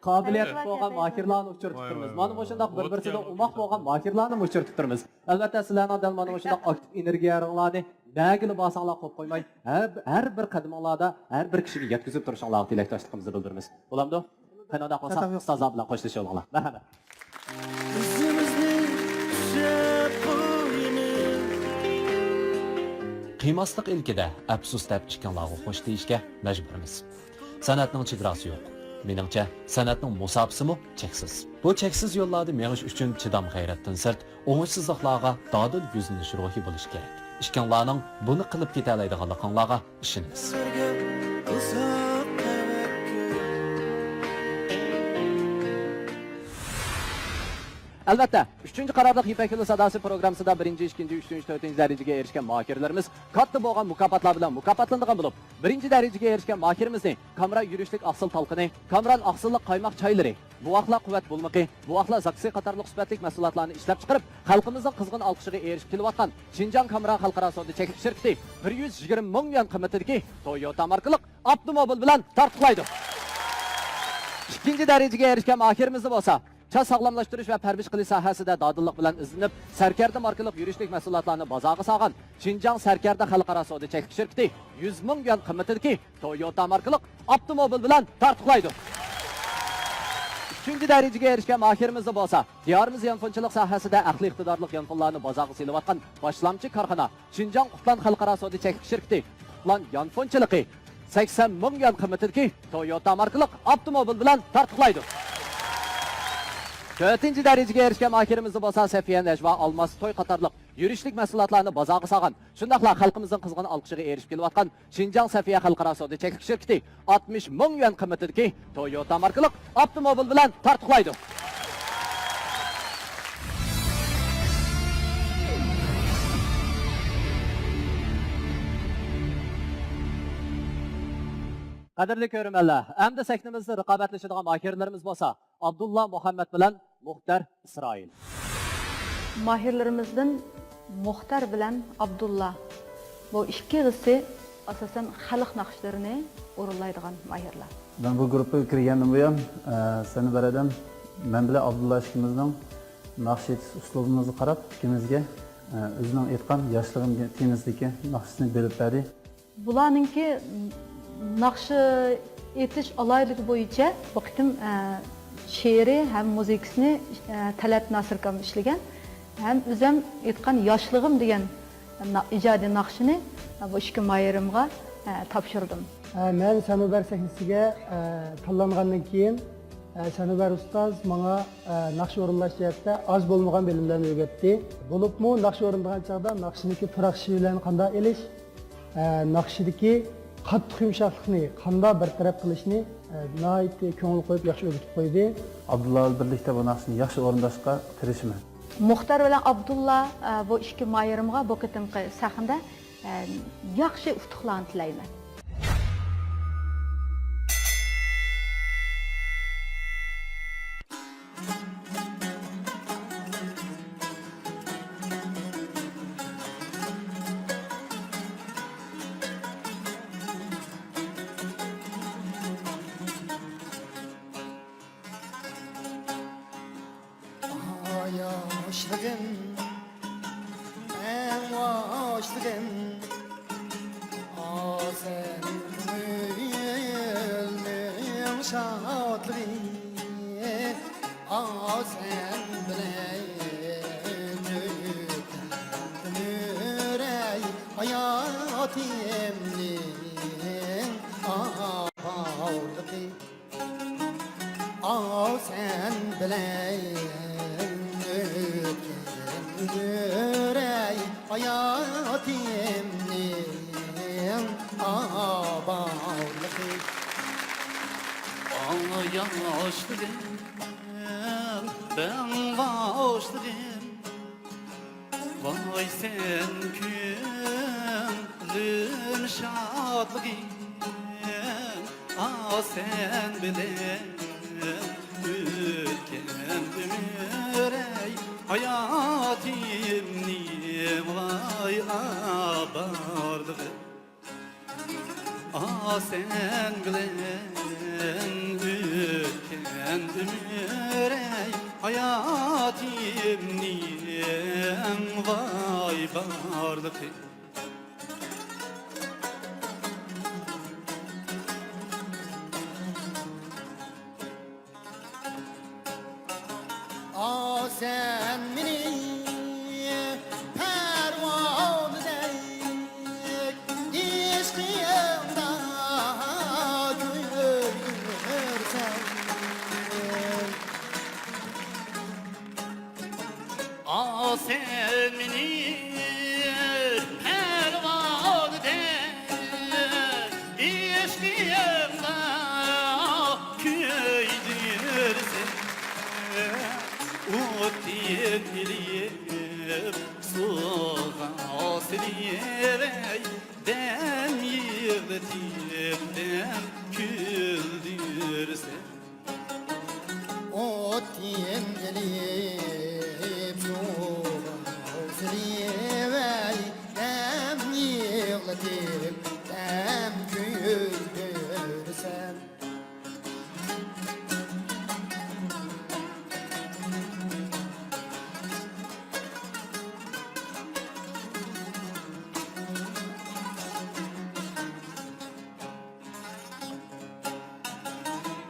qobiliyatli bo'lgan mahirlarni uchirtib turibmiz. Mana bu shundoq bir-birsidan umoq bo'lgan mahirlarni uchirtib turibmiz. Albatta sizlarning dal mana bu shundoq aktiv energiyalarni dagili bosanglar qo'yib qo'ymay, har bir qadamlarda har bir kishiga yetkazib turishinglarga tilakdoshligimizni bildiramiz. Bo'lamdi? Qanday qilsa ustozlar bilan qo'shilishib olinglar. Marhamat. Qiymasliq ilkida afsus deb chiqqanlarga xo'sh deyishga majburmiz. San'atning chegarasi yo'q. Meningcha, san'atning musofasimi cheksiz. Bu cheksiz yo'llarda menish uchun chidam g'ayratdan sirt, o'ng'ishsizliklarga dadil yuzlanish ruhi bo'lish kerak. Ishkanlarning buni qilib keta oladiganliklariga ishonamiz. Albatta, 3-qarorliq Yupak yo'li sadasi programmasida 1-chi, 2-chi, 3-chi, 4-chi darajaga erishgan mahirlarimiz katta bo'lgan mukofotlar bilan mukofotlangan bo'lib, 1-chi darajaga erishgan mahirimizni Kamra yurishlik aqsil talqini, Kamran aqsillik qaymoq chaylari, buvoqlar quvvat bo'lmaqi, buvoqlar zaksi qatorliq sifatlik mahsulotlarni ishlab chiqarib, xalqimizning qizg'in olqishiga erishib kelayotgan Xinjiang Kamra xalqaro savdo cheklik shirkati 120 ming yuan qiymatidagi Toyota markali avtomobil bilan tartiblaydi. 2-chi darajaga erishgan mahirimizni bo'lsa, Çağ sağlamlaştırış ve perviş qilish sohasida dadillik bilan izlanib, Sarkarda markali yurishlik mahsulotlarni bozorga solgan Xinjiang Sarkarda xalqaro savdo cheklik shirkati 100 ming yuan qiymatidagi Toyota markali avtomobil bilan tartiblaydi. 3-chi darajaga erishgan mahirimiz bo'lsa, diyorimiz yanfonchilik sohasida aqli iqtidorli yanfonlarni bozorga solayotgan boshlamchi korxona Xinjiang Qutlan xalqaro savdo cheklik shirkati Qutlan yanfonchiligi 80 ming yuan qiymatidagi Toyota markali avtomobil bilan tartiblaydi. 4-chi darajaga erishgan mahirimiz bo'lsa, Safiya Najva Almas to'y qatorliq yurishlik mahsulotlarni bozorga solgan, shundaqla xalqimizning qizg'in olqishiga erishib kelayotgan Xinjiang Safiya xalqaro savdo cheklik shirkati 60 ming yuan qiymatidagi Toyota markali avtomobil bilan tartiblaydi. Qadrli ko'rmanlar, endi sahnamizda raqobatlashadigan mahirlarimiz bo'lsa, Abdullah Muhammad bilan Muxtar Isroil. Mahirlarimizdan Muxtar bilan Abdullah. Bu ikkisi asosan xalq naqshlarini o'rinlaydigan mahirlar. Ben bu gruppa kirgandim bu ham, seni beradim. Men bilan Abdullah ikimizning naqsh etish uslubimizni qarab ikkimizga o'zining aytgan yoshligim temizdagi naqshni berib berdi. Bularninki naqshi etish alayligi bo'yicha bu qitim she'ri ham muzikasini Talat Nasirkam ishlagan. Ham o'zim aytgan yoshligim degan ijodiy naqshini bu ikki mayirimga topshirdim. Men Sanubar sahnasiga tanlangandan keyin Sanubar ustoz menga naqsh o'rinlash jihatda az bo'lmagan bilimlarni o'rgatdi. Bo'libmi naqsh o'rinlagan chog'da naqshniki turaqshi bilan qanday elish, naqshidagi qattiq yumshoqlikni qanday bartaraf qilishni nihoyatda ko'ngil qo'yib yaxshi o'rgatib qo'ydi. Abdulla birlikda bu naqshni yaxshi o'rindashga tirishman. Muxtar bilan Abdulla bu ikki mayirimga bu qitimqi sahnada yaxshi utuqlarni tilayman. Yaşlığım, en yaşlığım, sen ölmem şadlığım, sen bilen ömrey hayatımın ağırlığı, sen bilen yüreği hayatımın ağırlığı. Bana yaşlığım, ben başlığım. Vay sen küllün şadlığım, sen bilen ülkem ömrey hayatımni vay abardığı. Sen bilen ülkem ömrey hayatımni vay bardığı. Sen beni pervanedek işkıyımda görürsen. Sen beni pervanedek işkıyımda köydürsen. Otiyem iliyem soğan siliyem dem yığdıyem dem küldürsen. Otiyem iliyem soğan siliyem dem yığdıyem dem küldürsen.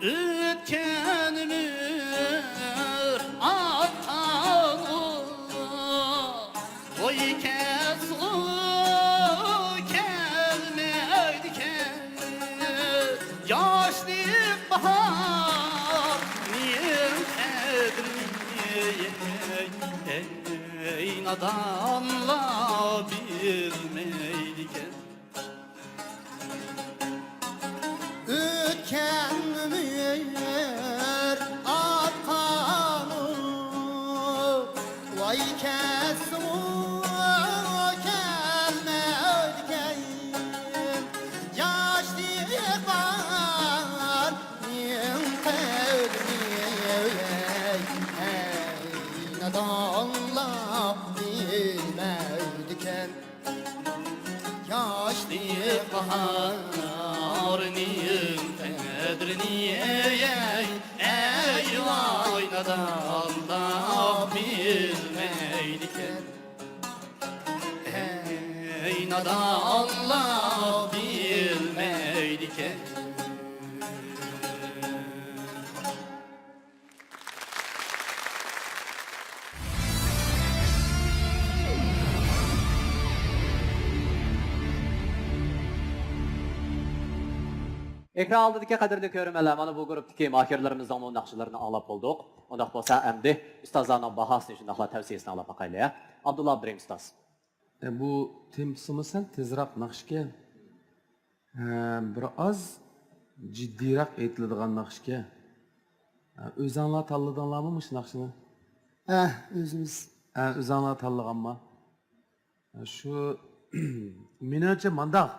Ötken ömür attan oy kes o gelmeydiken yaşlık bahar niyem kadri ey nadanla bilmeydiken. Ötken ömür atkan vay kes o gelmeydiken yaşlık var niyem kadri ey nadanla bilmeydiken. Yaşlık bahar niyem kadrini ey vay nadanla bilmeydiken. dünyada Allah bilmeydi ki. Ekran aldığındaki qadrli görürmeler, mana bu gruptaki mahirlerimizden onun nakşılarını anlap olduk. Ondaq bolsa əmdi ustazlarının bahasını şundaqla tavsiyesini alap bakaylı ya. Abdullah Abdurrahim ustaz. Bu tempisimi sen tezroq naqshga biroz jiddiyroq aytiladigan naqshga o'zinglar tanladinglarmi shu naqshni? O'zimiz. O'zinglar tanlaganmi? Shu menimcha mandaq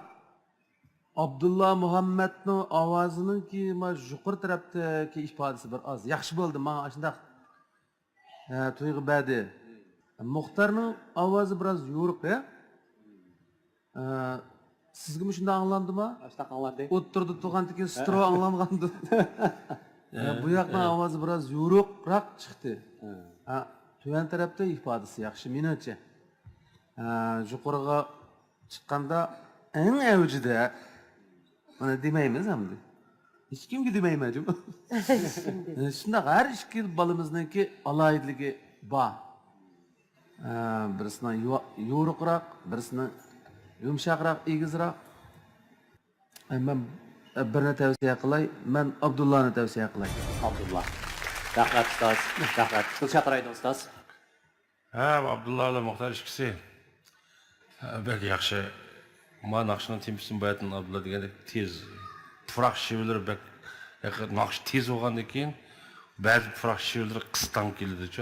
Abdullah Muhammadning ovozininki yuqori tarafdagi ifodasi bir oz yaxshi bo'ldi. Menga shundaq tuyg'u badi. Muxtarning ovozi biroz yo'riq ya. Sizga mi shunday anglandimi? Shunday anglandi. O'ttirdi turgandan keyin stro anglangandi. Bu yoqning ovozi biroz yo'riqroq chiqdi. Tuvan tarafda ifodasi yaxshi menimcha. Yuqoriga chiqqanda eng avjida mana demaymiz hamda. Hech kimga demayman. Shunday har ikki bolamizniki alayidligi bor. Birisini yo'riqroq, birisini yumshoqroq, egizroq. Men birni tavsiya qilay, men Abdullahni tavsiya qilay. Abdullah. Rahmat ustaz. Rahmat. Siz chaqiraydi ustaz. Abdullah ile Muhtar ikisi. Belki yaxshi. Ma naqshning tempisini bayatın Abdullah degandek tez. Pufraq shevilar bak naqsh tez bo'lgandan keyin ba'zi pufraq shevilar qisdan keldi-chu.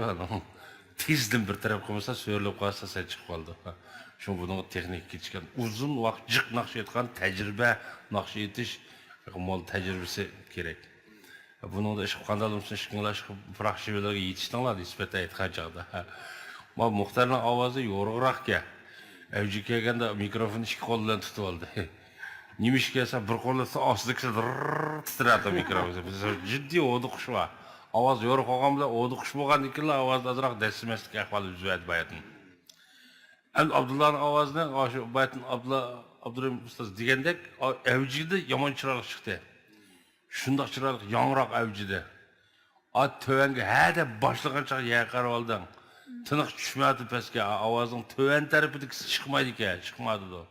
Tezdan bir taraf qilmasa so'rilib qolsa sen chiqib qoldi. Shu buning texnik kechgan uzun vaqt jiq naqsh etgan tajriba naqsh etish mol tajribasi kerak. Buningda ish qandalimsin ishqinglash pufraq shevilarga yetishdinglar nisbatan aytgan chog'da. Ma Muxtarning ovozi yo'riqroqga Evci kelganda mikrofonu ikki qo'l bilan tutib oldi. Nima ish kelsa bir qo'lda ostida titradi mikrofon. Biz jiddiy o'di qush bor. Ovoz yo'riq qolgan bilan o'di qush bo'lgandan keyin ovoz azroq dasmaslik ahvoli yuzaydi bayatın. Endi Abdullahning ovozini shu bayatın Abdurrahim ustoz degandek evcida yomon chiroq chiqdi. Shundoq chiroq yangroq evcida. Tövanga hada boshlagan chaq yer qarab oldim. Tınıq düşmedi pəskə, avazın tövən tərəfidəki çıxmaydı ki, çıxmadı da.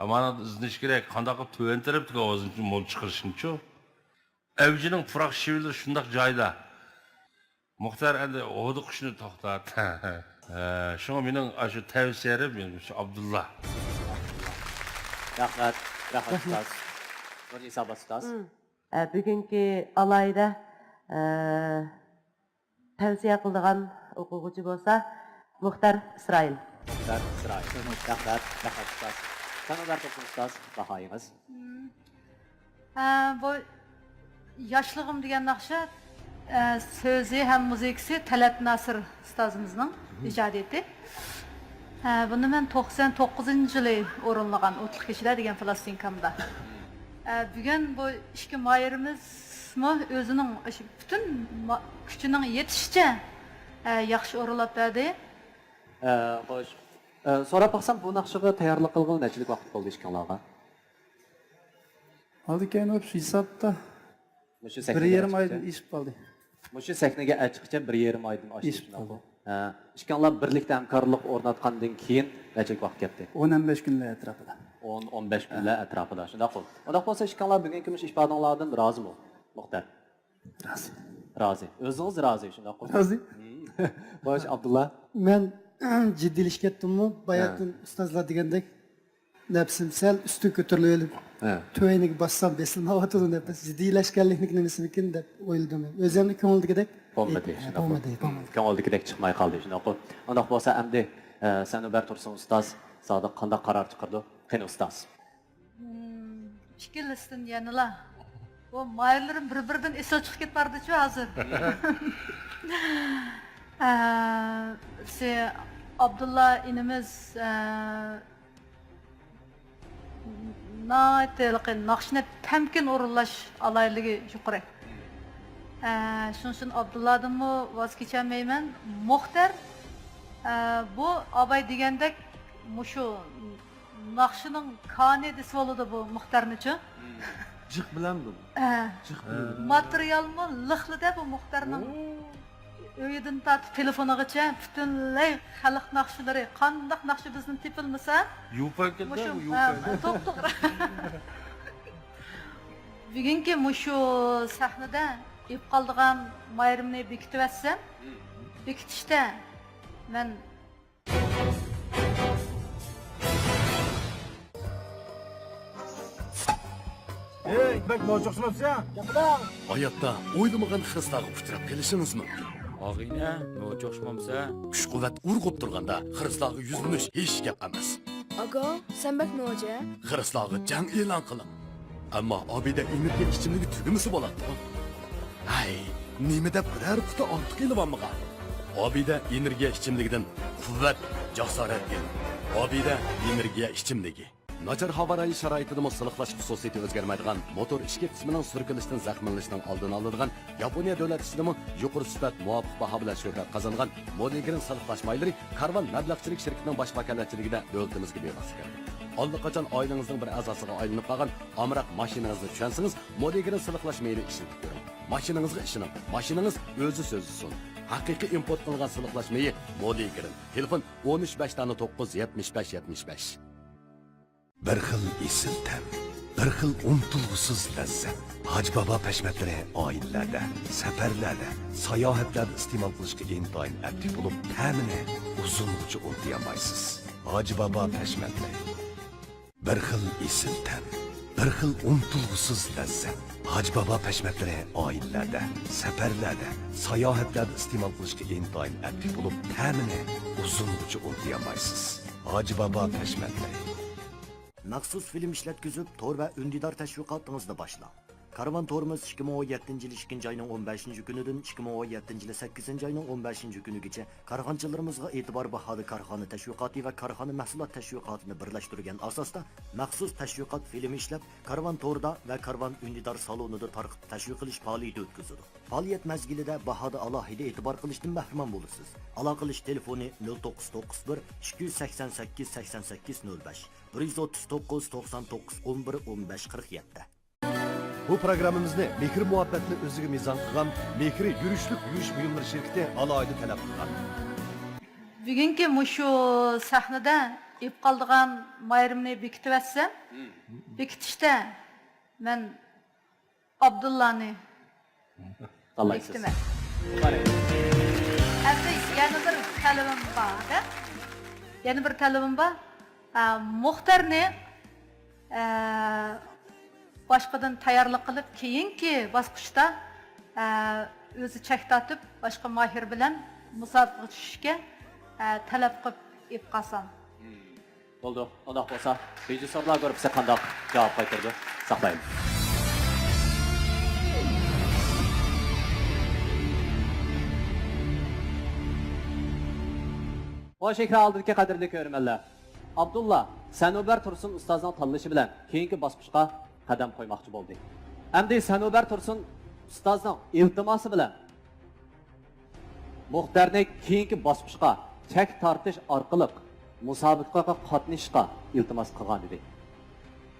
Ama izniş gerek, qandaqı tövən tərəfidəki avazın üçün mol çıxırışın ki. Evcinin pıraq şevilir şundaq cayda. Muxtar əndi oğdu quşunu toxtadı. Şuna benim şu təvsiyerim, şu Abdullah. Rahmat, rahmat ustaz. Nuri Sabah ustaz. Bugünkü alayda tavsiya qildigan o'quvchi bo'lsa Muxtar Isroil. Muxtar Isroil. Rahmat, rahmat ustaz. Sanadar To'qson ustaz, bahayınız. Bu yaşlığım degan naqsha so'zi ham muzikasi Talat Nasir ustozimizning ijodiyati. Buni men 99-yili o'rinlagan O'tliq kishilar degan plastinkamda. Bugun bu ikki mayirimiz o'zining bütün kuchining yetishicha yaxshi o'rinlab berdi. Xo'sh. So'rab baxsam bu naqshaga tayyorlik qilgan nechilik vaqt bo'ldi ishkanlarga? Aldı keyin o'p hisobda 1,5 oydan ishib qoldi. Mushu sahnaga chiqishcha 1,5 oydan oshdi. İşkanlar birlikte hamkorlik o'rnatgandan keyin nechilik vaqt ketdi? 10-15 kunlar atrofida. 10-15 kunlar atrofida. Shunday qol. Undaq bo'lsa ishkanlar bugungi kumush ish badonlardan rozimi? Muxtar. Rozi. Rozi. O'zingiz rozi shunday qol. Rozi. Xo'sh, Abdullah. Men jiddiylik ketdimmi? Bayatın ustozlar degandek nafsim sal usti ko'tarilib, tuvayniga bossam besilmayotdi nafas jiddiylashganlikni nimasikin deb o'yladim. O'zimni ko'ngildagidek bo'lmadi. Ko'ngildagidek chiqmay qoldi shunday qol. Undaq bo'lsa endi Sanobar Tursun ustoz sodiq qanday qaror chiqardi? Qani ustoz. Ikkilisdan yanıla. O mayırlarım bir-biridan esir chiqib ketbardi-chu hozir. Abdullah inimiz naqshni tamkin o'rinlash alayligi yuqori. Shuning uchun Abdullahdanmi voz kecholmayman. Muxtar bu abay degandek mushu Nakşının kane desi oladı bu muhtarnıcı. Jiq bilanmi bu? Jiq bilan. Material mı lıhlı da bu muhtarның öýüdün tatip telefonagacha bütünley halk nakşylary qandaq nakşy bizden tepilmese Yupakda Muşu, bu yupakda. to'g'ri. Bugungi mushu sahnada ip qoldigan mayrimni bekitib atsam, bekitishda men İkmek nojoqsınapsan? Hayatda oylamagan xiristlarga uchrab kelishiniz mumkin. Og'ina, nojo'xshmamsa, Kuch-quvvat urg'ib turganda xiristlarga yuzlanish hech gap emas. Aga, sen bak noja? Xiristlarga jang e'lon qiling. Ammo Obida energiya ichimligi tugimisi bo'ladi. Hay, nima deb biror quti ortiq elibammigan? Obida energiya ichimligidan quvvat, jasorat kel. Obida energiya ichimligi. Nachar havo rayi sharoitida siliqlash xususiyati o'zgarmaydigan motor ichki qismining surkilishdan zaxmlanishning oldini oladigan Yaponiya davlat ishidimi yuqori sifat muvofiq baho bilan shuhrat qozongan Modigrin siliqlash maylari Karvan mablag'chilik shirkatining bosh vakolatchiligida davlatimizga bevosita kirdi. Allaqachon oilangizning bir a'zosiga aylanib qolgan amroq mashinangizni tushunsangiz, Modigrin siliqlash mayli ishlatib ko'ring. Mashinangizga ishoning. Mashinangiz o'zi so'zsiz. Haqiqiy import qilingan siliqlash mayi Modigrin. Telefon 13 tane 9 75 75. Bir xil esil tam, bir xil unutilg'usiz lazzat. Haj Baba pashmatlari oilalarda, safarlarda, sayohatlarda iste'mol qilishga intoyin addiy bo'lib, ta'mini uzungacha unutmaysiz. Haj Baba pashmatlari. Bir xil esil tam, bir xil unutilg'usiz lazzat. Haj Baba pashmatlari oilalarda, safarlarda, sayohatlarda iste'mol qilishga intoyin addiy bo'lib, ta'mini uzungacha unutmaysiz. Haj Baba pashmatlari. Maxsus film ishlatkizib, tor va undidor tashviqotingizni boshlang. Karvan torimiz 2017 yil 2 oyning 15 kunidan 2017 yil 8 oyning 15 kunigacha korxonchilarimizga e'tibor bahoda korxona tashviqoti va korxona mahsulot tashviqotini birlashtirgan asosda maxsus tashviqot film ishlab, Karvan torda va Karvan undidor salonida tarqib tashviq qilish faoliyati o'tkazadi. Faoliyat mazgilida bahoda alohida e'tibor qilishdan mahrum bo'lasiz. Aloqa qilish telefoni 0991 288 88 05 139 99 11 15 47. Bu programımızda Mehri Muhabbetli özüge mizan kılan Mehri Yürüşlük Yürüyüş Buyumları şirketi alaylı talep kılan. bugungi mushu sahnada ip qoldigan mayrimni bekitib atsam, bekitishda men Abdullani Tanlaysiz. bekitaman. Endi yana bir talabim bor. Yana bir talabim bor. Muhtarni boshqadan tayyorlik qilib, keyingi bosqichda o'zi chek tortib, boshqa mahir bilan musobaqa tushishga talab qilib ip qolsam. Bo'ldi. Undaq bo'lsa, rejissyorlar guruhi qanday javob qaytardi? Saqlaymiz. Bosh ekran oldidagi qadrli ko'rmanlar. Abdulla, Sanobar Tursun ustozning tanlashi bilan keyingi bosqichga qadam qo'ymoqchi bo'ldik. Endi Sanobar Tursun ustozning iltimosi bilan muxtarni keyingi bosqichga chek tortish orqali musobaqaga qatnashishga iltimos qilgan edi.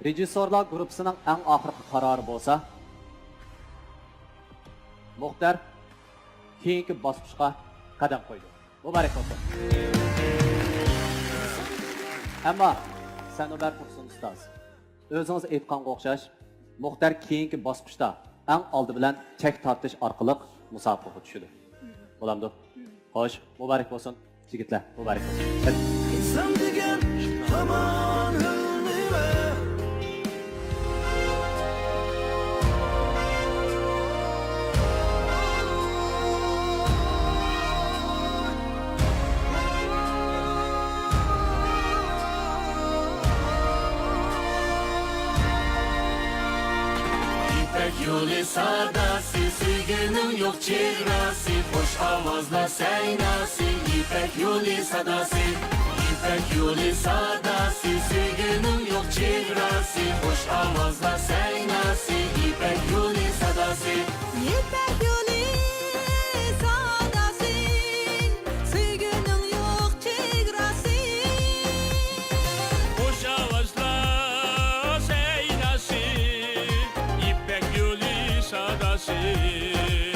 Rejissyorlar guruhining eng oxirgi qarori bo'lsa, muxtar keyingi bosqichga qadam qo'ydi. Muborak bo'lsin. Ammo Sanobar Tursun ustoz, o'zingiz aytganga o'xshash, muxtar keyingi bosqichda eng oldi bilan chek tortish orqali musobaqaga tushdi. Bo'lamdi. Xo'sh, muborak bo'lsin. Yigitlar, muborak bo'lsin. İnsan degan hamon o'lmaydi. İpek yolu sadası, sevginin yok çehrası, hoş avazla seynası. İpek yolu sadası, İpek yolu sadası, sevginin yok çehrası, hoş avazla seynası. İpek yolu sadası, İpek yolu sadası, sevginin yok çehrası. hoş avaz sırdaşı